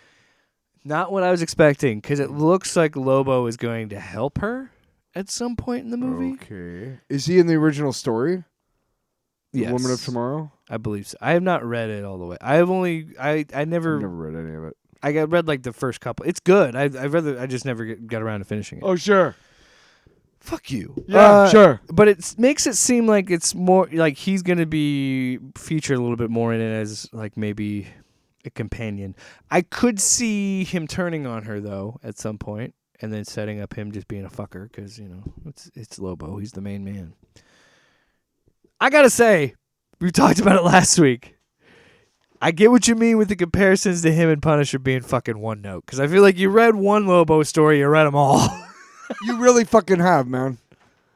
not what I was expecting, because it looks like Lobo is going to help her at some point in the movie. Okay. Is he in the original story? The Yes. Woman of Tomorrow? I believe so. I have not read it all the way. I never read read any of it. I read like the first couple. It's good. I just never got around to finishing it. Oh, sure. Fuck you. Yeah, sure. But it makes it seem like it's more like he's going to be featured a little bit more in it as like maybe a companion. I could see him turning on her though at some point and then setting up him just being a fucker because, it's Lobo. He's the main man. I got to say, we talked about it last week. I get what you mean with the comparisons to him and Punisher being fucking one note. Because I feel like you read one Lobo story, you read them all. You really fucking have, man.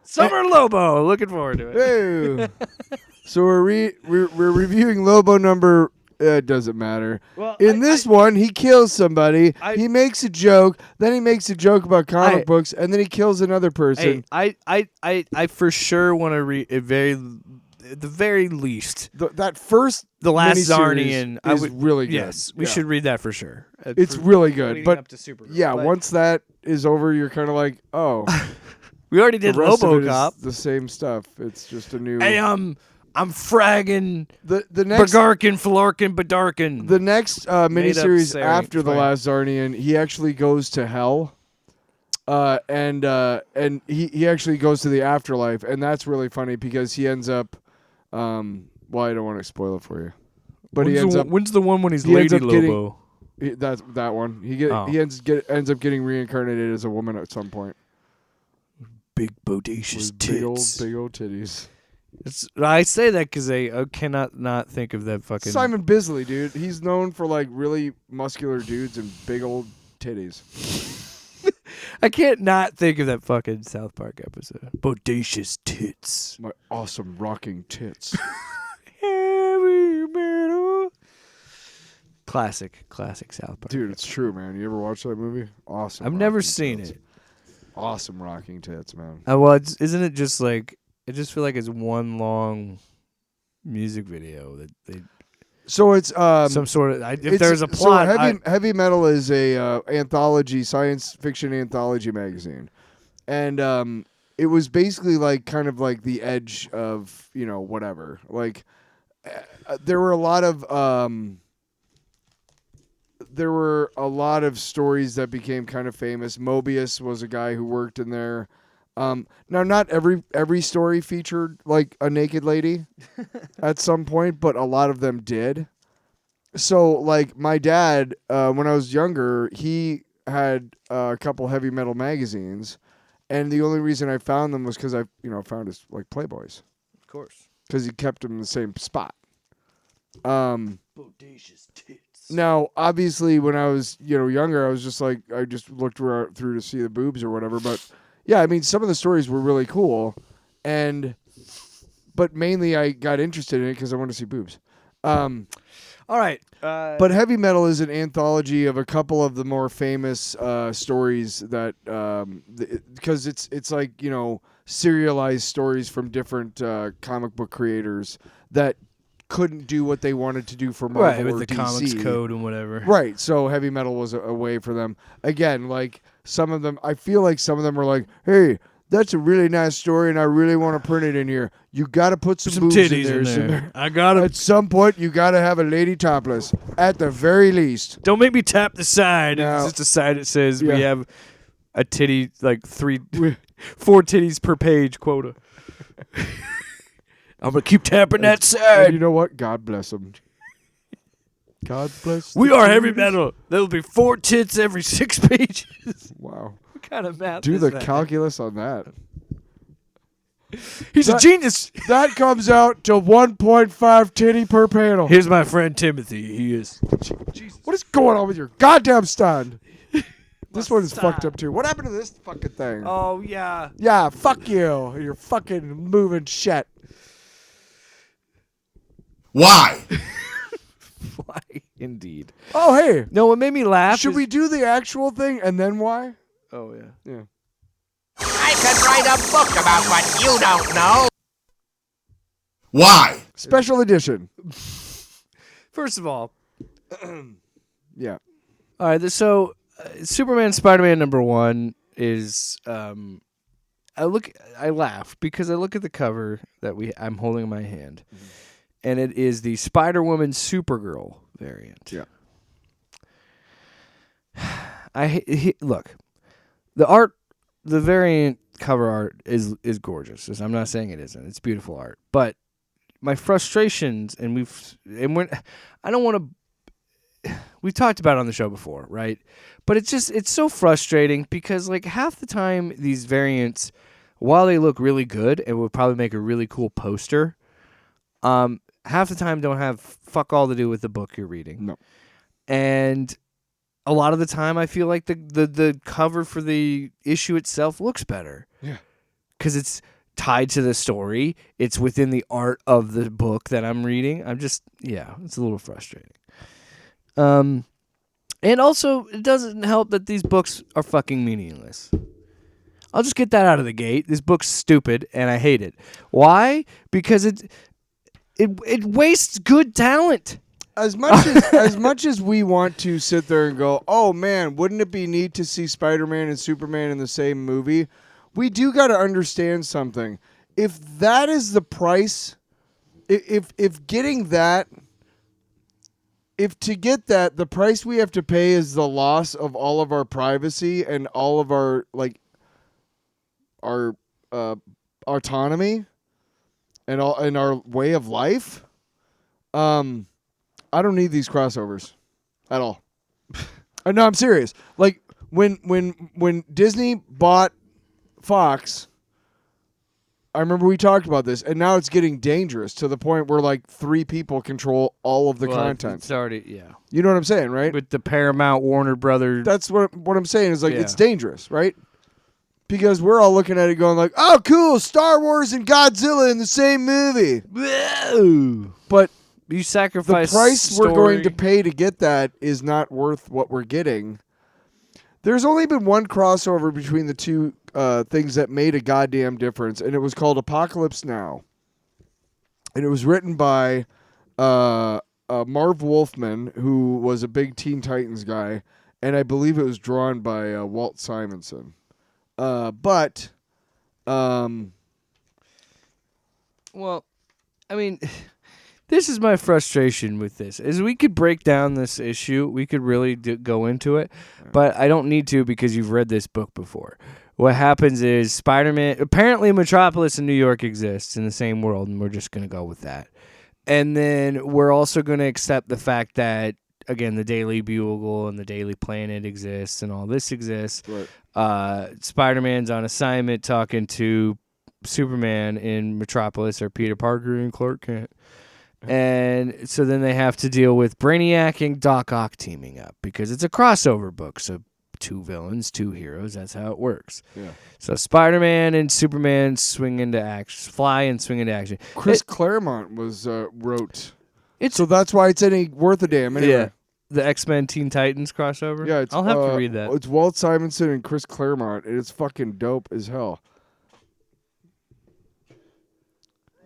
Summer Lobo. Looking forward to it. Hey. So we're reviewing Lobo number. It doesn't matter. Well, in this one, he kills somebody. He makes a joke. Then he makes a joke about comic books, and then he kills another person. Hey, I for sure want to read at the very least. The last Zarnian is really good. Yes, we should read that for sure. It's really good, but up to Supergirl. yeah, once that is over, you're kind of like, oh, we already did the rest of it RoboCop. is the same stuff. It's just a new. Hey, I'm fragging the next Bagarkin, Flarkin, Badarkin. The next miniseries after fine. The Last Zarnian, he actually goes to hell, and he actually goes to the afterlife, and that's really funny because he ends up. Well, I don't want to spoil it for you, but when's the one when he's Lady Lobo? That's that one. He ends up getting reincarnated as a woman at some point. Big bodacious tits. Big old titties. I say that because I cannot not think of that fucking Simon Bisley, dude. He's known for like really muscular dudes and big old titties. I can't not think of that fucking South Park episode. Bodacious tits. My awesome rocking tits. Heavy metal. Classic South Park. Dude, it's true, man. You ever watch that movie? Awesome. I've never seen it. Awesome rocking tits, man. Well, isn't it just like... I just feel like it's one long music video that they... So it's some sort of... if there's a plot... So Heavy Metal is a anthology, science fiction anthology magazine. And it was basically like kind of like the edge of, whatever. Like, there were a lot of stories that became kind of famous. Mobius was a guy who worked in there. Now, not every story featured like a naked lady at some point, but a lot of them did. So, like my dad, when I was younger, he had a couple Heavy Metal magazines, and the only reason I found them was because I, found his like Playboys, Of course, because he kept them in the same spot. Bodacious tits. Now, obviously, when I was younger, I was just like I just looked through to see the boobs or whatever, but. Yeah, I mean, some of the stories were really cool, but mainly I got interested in it because I wanted to see boobs. All right. But Heavy Metal is an anthology of a couple of the more famous stories that, because it's like, serialized stories from different comic book creators that couldn't do what they wanted to do for Marvel with or the DC. comics code and whatever. Right, so Heavy Metal was a way for them. Again, like, some of them, I feel like some of them are like, hey, that's a really nice story, and I really want to print it in here. You got to put some boobs titties in there. in there. I got it. At some point, you got to have a lady topless, at the very least. Don't make me tap the side. No. It's just a side that says Yeah. we have a titty, like 4 titties per page quota. I'm going to keep tapping that And side. you know what? God bless them. God bless We the are Heavy titties. Metal. There'll be 4 tits every 6 pages. Wow. kind of math Do is the that? calculus on that. He's a genius. That comes out to 1.5 titty per panel. Here's my friend Timothy. He is. What is going on with your goddamn stand? This one is fucked up too. What happened to this fucking thing? Oh, yeah. Yeah, fuck you. You're fucking moving shit. Why? Why, indeed. Oh, hey. No, what made me laugh Should is- we do the actual thing and then why? Oh, yeah. Yeah. I could write a book about what you don't know. Why? Special edition. First of all, Yeah. all right, so Superman Spider-Man #1 is I laugh because I look at the cover that I'm holding in my hand, and it is the Spider-Woman Supergirl variant. Yeah. Look, the art, the variant cover art is gorgeous. I'm not saying it isn't. It's beautiful art, but my frustrations, I don't want to. We've talked about it on the show before, right? But it's so frustrating because like half the time these variants, while they look really good and would probably make a really cool poster, half the time don't have fuck all to do with the book you're reading. No. And a lot of the time I feel like the cover for the issue itself looks better. Yeah. Because it's tied to the story. It's within the art of the book that I'm reading. It's a little frustrating. And also, it doesn't help that these books are fucking meaningless. I'll just get that out of the gate. This book's stupid, and I hate it. Why? Because it wastes good talent. As much as we want to sit there and go, oh man, wouldn't it be neat to see Spider-Man and Superman in the same movie? We do got to understand something. If that is the price, if getting that, if to get that, the price we have to pay is the loss of all of our privacy and all of our our autonomy and our way of life, I don't need these crossovers at all. No, I'm serious. Like when Disney bought Fox, I remember we talked about this, and now it's getting dangerous to the point where like 3 people control all of the content. It's already, yeah. You know what I'm saying, right? With the Paramount, Warner Brothers. That's what I'm saying is like it's dangerous, right? Because we're all looking at it going like, oh, cool, Star Wars and Godzilla in the same movie. But you sacrifice the price we're going to pay to get that is not worth what we're getting. There's only been one crossover between the two things that made a goddamn difference, and it was called Apocalypse Now. And it was written by Marv Wolfman, who was a big Teen Titans guy, and I believe it was drawn by Walt Simonson. Well, I mean, this is my frustration with this. Is we could break down this issue. We could really go into it, but I don't need to because you've read this book before. What happens is Spider-Man, apparently Metropolis in New York exists in the same world, and we're just going to go with that. And then we're also going to accept the fact that, again, the Daily Bugle and the Daily Planet exists and all this exists. Right. Spider-Man's on assignment talking to Superman in Metropolis, or Peter Parker and Clark Kent. And so then they have to deal with Brainiac and Doc Ock teaming up because it's a crossover book. So 2 villains, 2 heroes. That's how it works. Yeah. So Spider-Man and Superman swing into action, fly and swing into action. Chris Claremont was wrote. It's so that's why it's any worth a damn. Anyway. Yeah. The X-Men Teen Titans crossover. Yeah, I'll have to read that. It's Walt Simonson and Chris Claremont, and it's fucking dope as hell.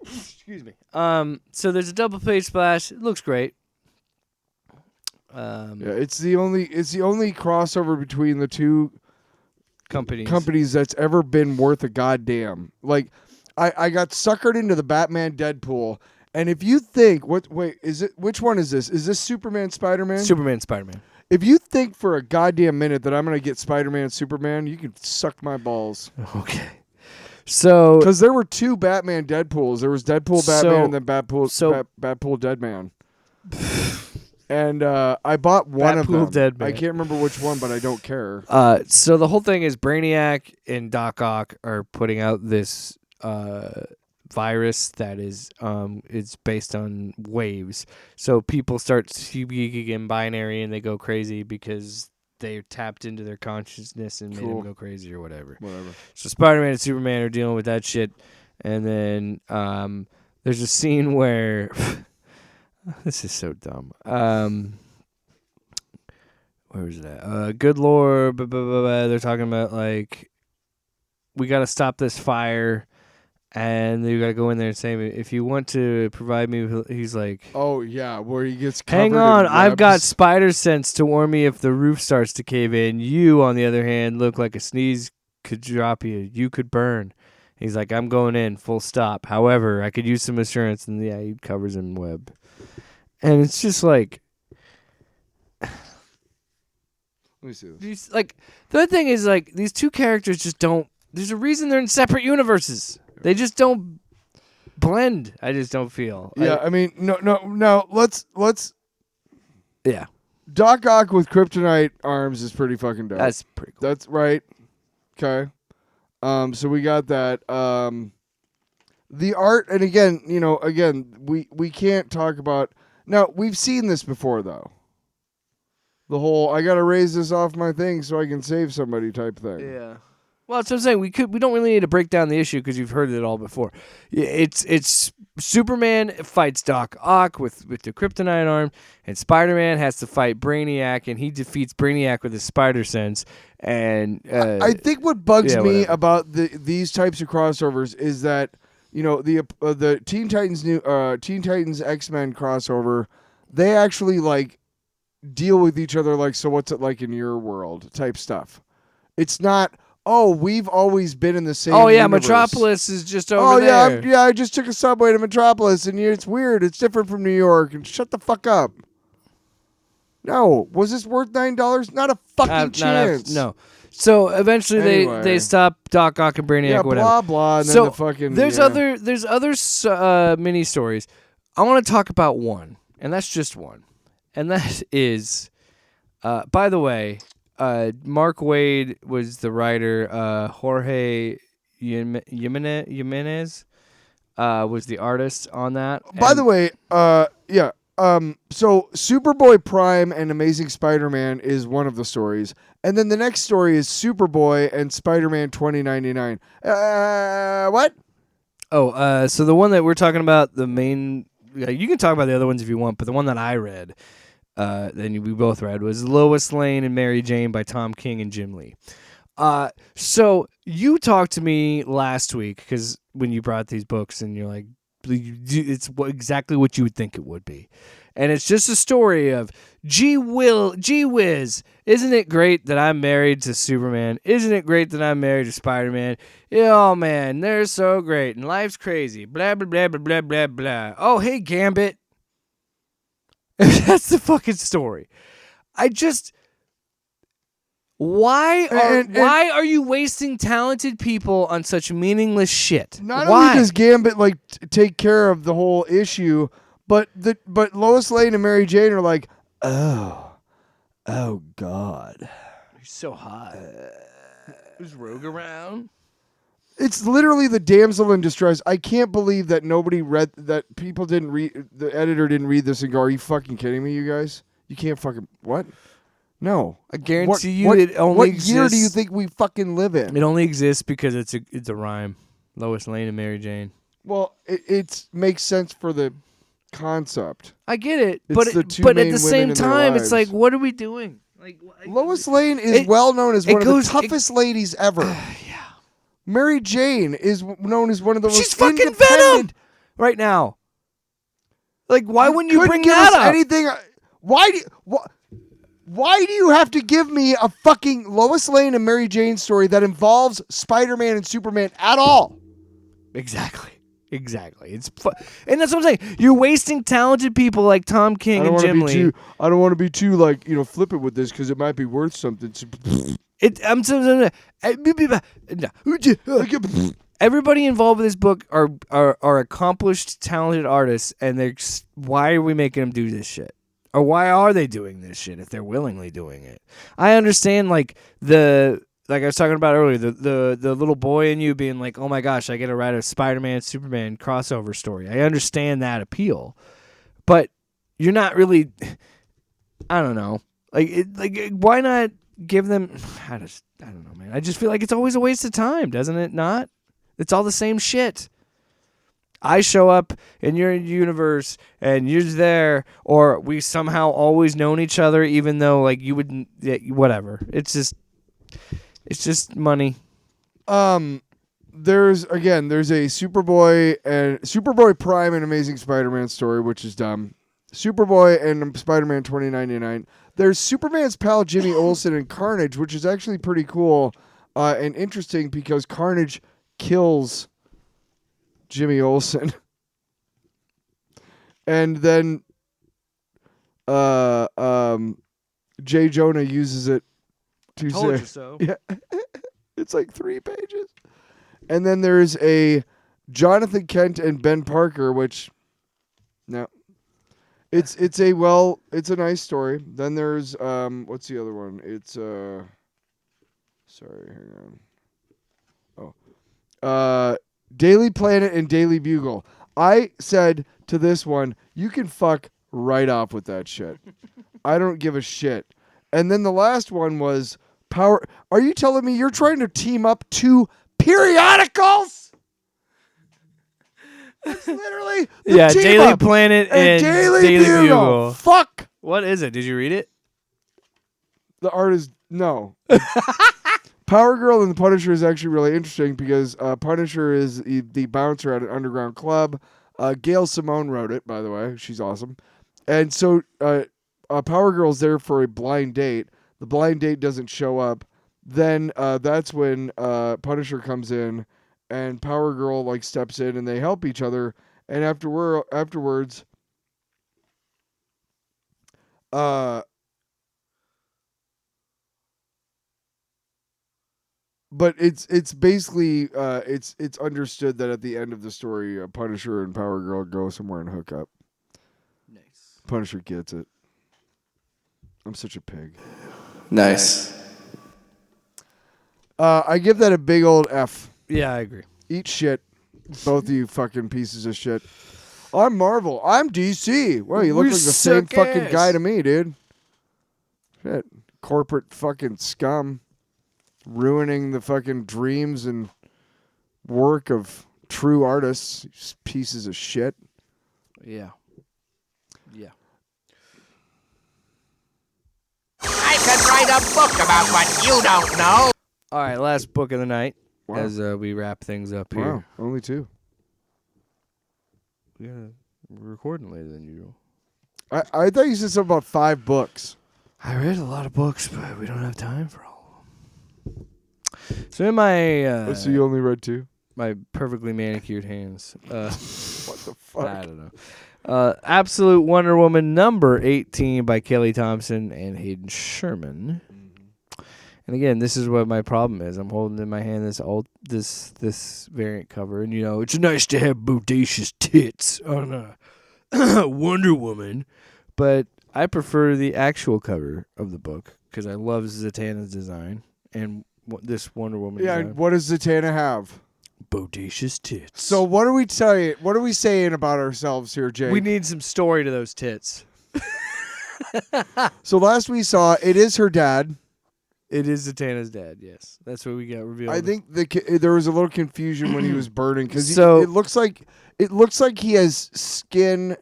Excuse me. So there's a double page splash. It looks great. Yeah, it's the only crossover between the two companies that's ever been worth a goddamn. Like, I got suckered into the Batman Deadpool, and if you think which one is this? Is this Superman Spider-Man? Superman Spider-Man. If you think for a goddamn minute that I'm gonna get Spider-Man Superman, you can suck my balls. Okay. So, because there were 2 Batman Deadpools. There was Deadpool Batman and then Batpool Deadman. And I bought one Fat of pool them. dead man. I can't remember which one, but I don't care. So the whole thing is Brainiac and Doc Ock are putting out this virus that is it's based on waves. So people start speaking in binary and they go crazy because they tapped into their consciousness and made them go crazy or whatever. So Spider-Man and Superman are dealing with that shit. And then there's a scene where this is so dumb. Where is that? Good Lord. Blah, blah, blah, blah. They're talking about like we got to stop this fire. And you gotta go in there and say, if you want to provide me with, he's like, oh yeah, where he gets covered hang on, in I've got webs. spider sense to warn me if the roof starts to cave in. You, on the other hand, look like a sneeze could drop you. You could burn. He's like, I'm going in, full stop. However, I could use some assurance. And yeah, he covers in web. And it's just like, Let me see this. these, like, the other thing is like these two characters just don't. There's a reason they're in separate universes. They just don't blend. I just don't feel. Yeah, I mean, no. Let's. Yeah, Doc Ock with kryptonite arms is pretty fucking dope. that's pretty cool. That's right. Okay. So we got that. The art, and again, we can't talk about. Now we've seen this before, though. The whole "I gotta raise this off my thing so I can save somebody" type thing. Yeah. Well, that's what I'm saying. We don't really need to break down the issue because you've heard it all before. It's Superman fights Doc Ock with the kryptonite arm, and Spider-Man has to fight Brainiac, and he defeats Brainiac with his spider sense. And I think what bugs me whatever. about these types of crossovers is that the Teen Titans X-Men crossover, they actually like deal with each other like, so what's it like in your world type stuff. It's not. Oh, we've always been in the same. Oh yeah, universe. Metropolis is just over there. Yeah, I just took a subway to Metropolis, and it's weird. It's different from New York. And shut the fuck up. No, was this worth $9? Not a fucking chance. No. So eventually Anyway. they stop Doc Ock and Brainiac. Yeah, whatever. blah blah. And So then the fucking there's yeah. other mini stories. I want to talk about one, and that's just one, and that is, by the way. Mark Waid was the writer. Jorge Jimenez was the artist on that. By the way, yeah. So Superboy Prime and Amazing Spider-Man is one of the stories, and then the next story is Superboy and Spider-Man 2099. What? Oh, so the one that we're talking about, the main. You can talk about the other ones if you want, but the one that I read. Then we both read was Lois Lane and Mary Jane by Tom King and Jim Lee. So you talked to me last week because when you brought these books and you're like, it's exactly what you would think it would be. And it's just a story of, gee whiz, isn't it great that I'm married to Superman? Isn't it great that I'm married to Spider-Man? Oh, man, they're so great. And life's crazy. Blah, blah, blah, blah, blah, blah, blah. Oh, hey, Gambit. That's the fucking story. Why are you wasting talented people on such meaningless shit? Not Why? only does Gambit like take care of the whole issue, but Lois Lane and Mary Jane are like, oh God, You're so hot. Is Rogue around? it's literally the damsel in distress. I can't believe that nobody read that. People didn't read. The editor didn't read this and go, "Are you fucking kidding me, you guys? You can't fucking what." No, I guarantee you what, it only what exists. year do you think we fucking live in? It only exists because it's a rhyme. Lois Lane and Mary Jane. Well, it makes sense for the concept. I get it, It's the two but at main the women same in their time, it's lives. like, what are we doing? Like Lois Lane is well known as one of the toughest ladies ever. Yeah. Mary Jane is known as one of the She's most fucking independent. Venom right now. Like, why wouldn't you couldn't bring give that us up? anything? Why do you have to give me a fucking Lois Lane and Mary Jane story that involves Spider-Man and Superman at all? Exactly. It's and that's what I'm saying. You're wasting talented people like Tom King and Jim Lee. I don't want to be too like flippant with this because it might be worth something. Everybody involved with this book are accomplished, talented artists, and why are we making them do this shit? Or why are they doing this shit if they're willingly doing it? I understand, like I was talking about earlier, the little boy in you being like, oh my gosh, I get to write a Spider-Man, Superman crossover story. I understand that appeal. But you're not really, I don't know. Why not give them, I don't know, man. I just feel like it's always a waste of time, doesn't it not? It's all the same shit. I show up in your universe and you're there, or we somehow always known each other, even though like you wouldn't. Whatever. It's just money. There's a Superboy Prime and Amazing Spider-Man story, which is dumb. Superboy and Spider-Man 2099. There's Superman's pal Jimmy Olsen and Carnage, which is actually pretty cool and interesting because Carnage kills Jimmy Olsen. And then J. Jonah uses it to Told say, you so. Yeah. It's like 3 pages. And then there's a Jonathan Kent and Ben Parker, which no. It's a nice story. Then there's what's the other one? It's sorry, hang on. Daily Planet and Daily Bugle. I said to this one, you can fuck right off with that shit. I don't give a shit. And then the last one was Power. Are you telling me you're trying to team up 2 periodicals? That's literally the team Daily up. Planet and Daily Bugle. Fuck. What is it? Did you read it? The art is no. Power Girl and the Punisher is actually really interesting because Punisher is the bouncer at an underground club. Gail Simone wrote it, by the way. She's awesome. And so Power Girl's there for a blind date. The blind date doesn't show up. Then that's when Punisher comes in and Power Girl like steps in and they help each other. And afterwards, but it's basically it's understood that at the end of the story, Punisher and Power Girl go somewhere and hook up. Nice. Punisher gets it. I'm such a pig. Nice. I give that a big old F. Yeah, I agree. Eat shit, both of you fucking pieces of shit. I'm Marvel. I'm DC. Well, you look like the same fucking guy to me, dude. Shit. Corporate fucking scum. Ruining the fucking dreams and work of true artists. Just pieces of shit. Yeah. Yeah. I could write a book about what you don't know. All right, last book of the night. Wow. As we wrap things up here. Wow, only 2. Yeah, we're recording later than usual. I thought you said something about 5 books. I read a lot of books, but we don't have time for all of them. So in my So you only read 2? My perfectly manicured hands. What the fuck? I don't know. Absolute Wonder Woman number 18 by Kelly Thompson and Hayden Sherman. And again, this is what my problem is. I'm holding in my hand this variant cover, and it's nice to have bodacious tits on a Wonder Woman, but I prefer the actual cover of the book because I love Zatanna's design and this Wonder Woman. Yeah, design. what does Zatanna have? Bodacious tits. So what are we telling? What are we saying about ourselves here, Jake? We need some story to those tits. So last we saw, it is her dad. It is Zatanna's dad, yes. That's what we got revealed. I think there was a little confusion when he was burning because So- it looks like he has skin.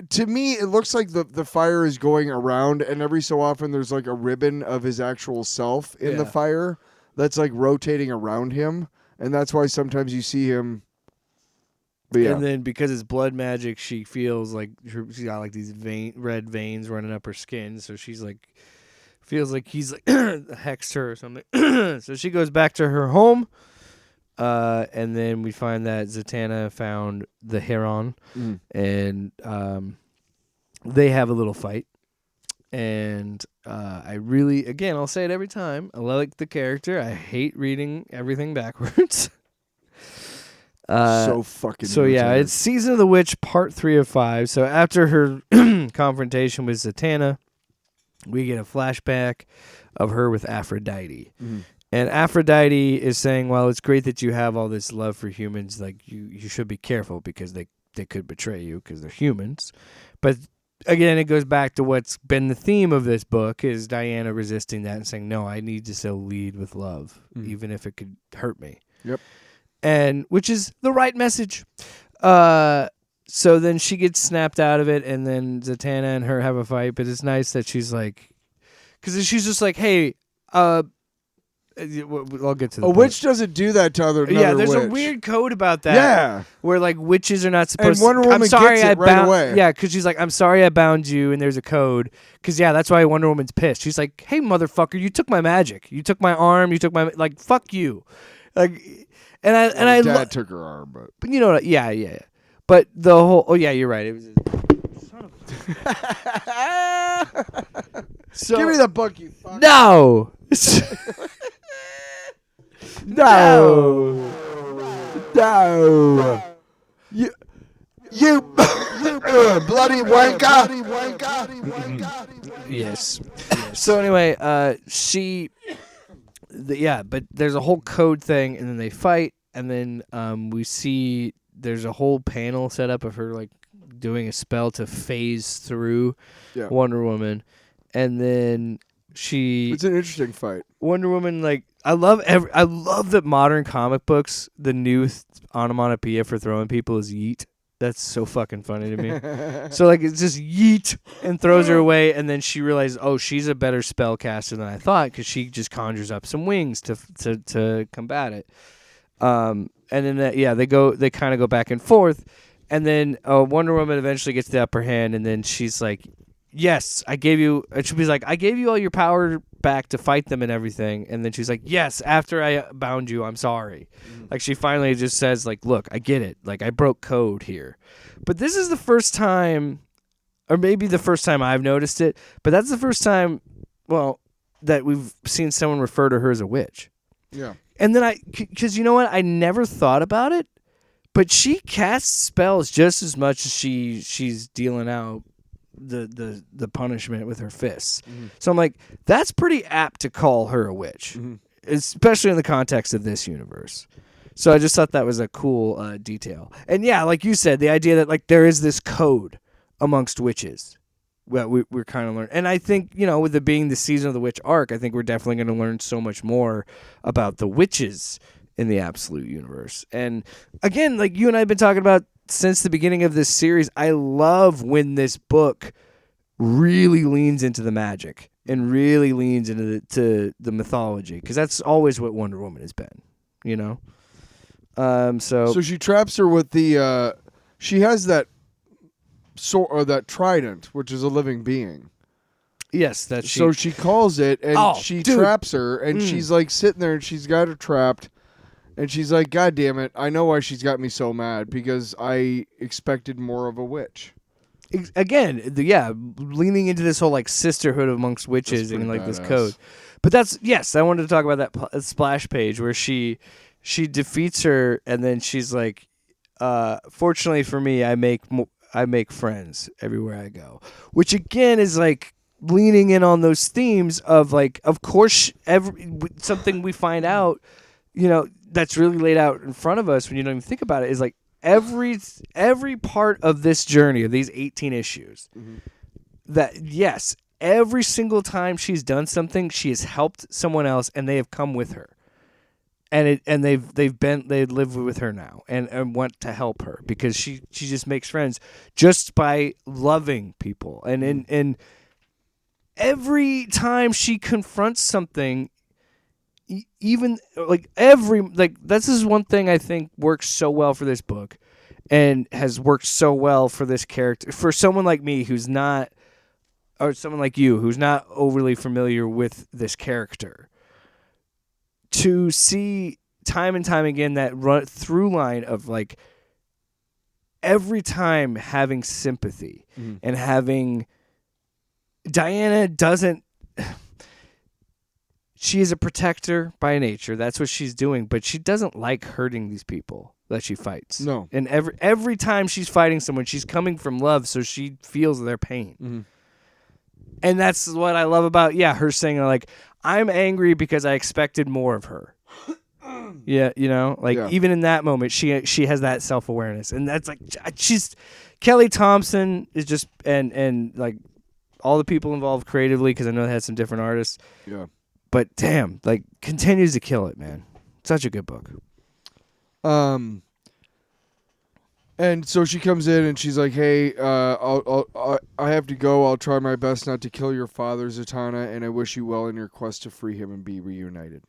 To me, it looks like the fire is going around, and every so often there's like a ribbon of his actual self in the Yeah. fire that's like rotating around him, and that's why sometimes you see him. But yeah, And then because it's blood magic, she feels like she's got like these red veins running up her skin, so she's like feels like he's like hexed her or something. So she goes back to her home, and then we find that Zatanna found the Heron, and they have a little fight. And I really, again, I'll say it every time, I like the character. I hate reading everything backwards. so fucking. So yeah, irritating. it's Season of the Witch, Part 3 of 5. So after her confrontation with Zatanna, we get a flashback of her with Aphrodite. And Aphrodite is saying, well, it's great that you have all this love for humans. Like, you should be careful because they could betray you because they're humans. But again, it goes back to what's been the theme of this book is Diana resisting that and saying, no, I need to still lead with love, even if it could hurt me. Yep. And which is the right message. So then she gets snapped out of it, and then Zatanna and her have a fight. But it's nice that she's like, because she's just like, hey, I'll get to the point. witch doesn't do that to another there's witch. a weird code about that. Yeah. Where like witches are not supposed And Wonder to. Woman I'm sorry, gets it I right bound. away. Yeah, because she's like, I'm sorry, I bound you, and there's a code. Because that's why Wonder Woman's pissed. She's like, hey, motherfucker, you took my magic, you took my arm, you took my like, fuck you, like, and I Dad took her arm, but you know what? Yeah. But the whole. Oh yeah, you're right. It was. Son of so, give me the book, you fuck. No. No. You bloody wanker. Yes. So anyway, but there's a whole code thing, and then they fight, and then we see there's a whole panel set up of her like doing a spell to phase through Wonder Woman, and then it's an interesting fight. Wonder Woman, like I love that modern comic books, the new onomatopoeia for throwing people is yeet. That's so fucking funny to me. So like it's just yeet and throws her away, and then she realizes, oh, she's a better spellcaster than I thought because she just conjures up some wings to combat it. And then they kind of go back and forth, and then Wonder Woman eventually gets the upper hand, and then she's like, yes, I gave you. And she'll be like, I gave you all your power back to fight them and everything. And then she's like, yes, after I bound you, I'm sorry. Like she finally just says, like, look, I get it. Like I broke code here. But this is the first time, or maybe the first time I've noticed it. But that's the first time, that we've seen someone refer to her as a witch. Yeah. And then because you know what, I never thought about it, but she casts spells just as much as she's dealing out the punishment with her fists. So I'm like, that's pretty apt to call her a witch, especially in the context of this universe. So I just thought that was a cool detail. And yeah, like you said, the idea that like there is this code amongst witches. Well, we're kind of learning. And I think, with it being the Season of the Witch arc, I think we're definitely going to learn so much more about the witches in the Absolute Universe. And again, like you and I have been talking about since the beginning of this series, I love when this book really leans into the magic and really leans into the mythology, because that's always what Wonder Woman has been, So she traps her with the. She has that sword or that trident, which is a living being. Yes, that she. So she calls it, and she traps her, and she's like sitting there, and she's got her trapped. And she's like, God damn it, I know why she's got me so mad, because I expected more of a witch. Again, leaning into this whole like sisterhood amongst witches and like this code. But I wanted to talk about that splash page where she defeats her, and then she's like, fortunately for me, I make friends everywhere I go. Which again is like leaning in on those themes of like, of course, something we find out, that's really laid out in front of us when you don't even think about it, is like every part of this journey of these 18 issues, that yes, every single time she's done something, she has helped someone else, and they have come with her, and they live with her now and want to help her because she just makes friends just by loving people, and every time she confronts something. Even this is one thing I think works so well for this book, and has worked so well for this character. For someone like me who's not, or someone like you who's not overly familiar with this character, to see time and time again that through line of like every time having sympathy and having Diana doesn't. She is a protector by nature. That's what she's doing. But she doesn't like hurting these people. that she fights. No. And every time she's fighting someone, she's coming from love, so she feels their pain. Mm-hmm. And that's what I love about her saying like, I'm angry because I expected more of her. Yeah, even in that moment, she has that self-awareness, and that's like she's Kelly Thompson is just and like all the people involved creatively, because I know they had some different artists. Yeah, but damn, like continues to kill it, man. Such a good book. And so she comes in and she's like, "Hey, I have to go. I'll try my best not to kill your father, Zatanna, and I wish you well in your quest to free him and be reunited.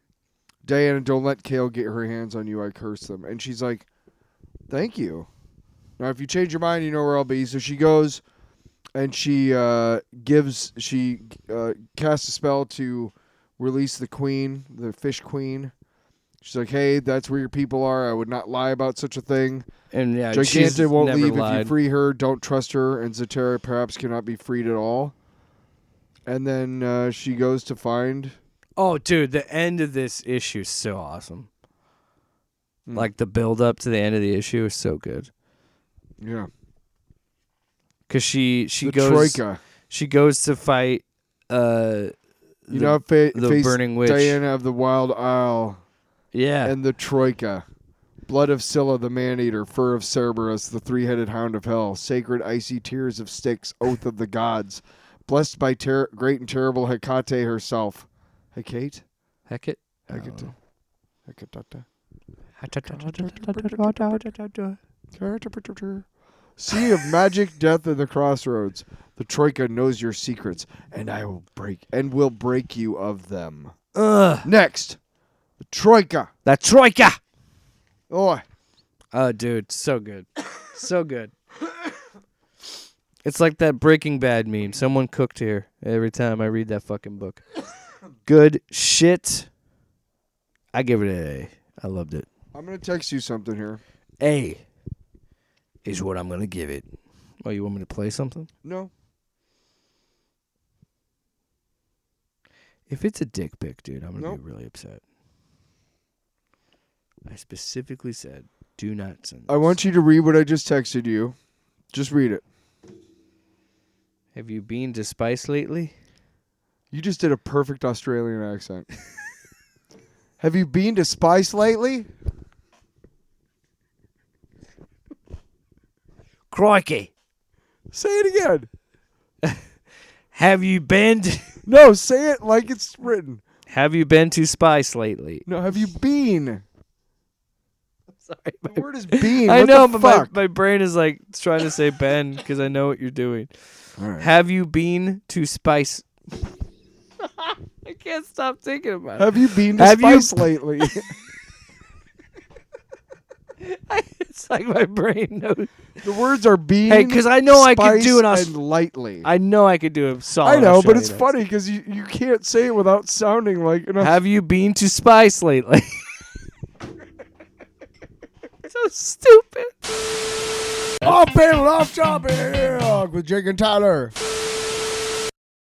Diana, don't let Kale get her hands on you. I curse them." And she's like, "Thank you. Now, if you change your mind, you know where I'll be." So she goes and she casts a spell to release the queen, the fish queen. She's like, "Hey, that's where your people are. I would not lie about such a thing. And Giganta won't never leave lied. if you free her. Don't trust her. And Zatara perhaps cannot be freed at all." And then she goes to find... Oh, dude, the end of this issue is so awesome. Like, the build-up to the end of the issue is so good. Yeah. Because she goes... Troika. She goes to fight the Burning Witch. Diana of the Wild Isle. Yeah. And the Troika. Blood of Scylla, the Man-Eater. Fur of Cerberus, the three-headed Hound of Hell. Sacred icy tears of Styx, Oath of the Gods. Blessed by great and terrible Hecate herself. Hecate? Hecate? Hecate. Sea of magic, death, and the crossroads. The Troika knows your secrets, and will break you of them. Next, the Troika. The Troika. Oh, dude, so good, so good. It's like that Breaking Bad meme. Someone cooked here every time I read that fucking book. Good shit. I give it an A. I loved it. I'm gonna text you something here. A is what I'm gonna give it. Oh, you want me to play something? No. If it's a dick pic, dude, I'm gonna be really upset. I specifically said, do not send this. I want you to read what I just texted you. Just read it. Have you been to Spice lately? You just did a perfect Australian accent. Have you been to Spice lately? Crikey. Say it again. Have you been to... No, say it like it's written. Have you been to Spice lately? No, have you been? Sorry. The word is bean. I What know, the but fuck? my brain is like trying to say Ben because I know what you're doing. All right. Have you been to Spice? I can't stop thinking about it. Have you been to Spice lately? It's like my brain knows. The words are bean. Hey, because I know I could do and lightly. I know I could do a solid. I know, but it's Australian funny because you can't say it without sounding like enough. Have you been to Spice lately? So stupid. Off panel, off topic with Jake and Tyler.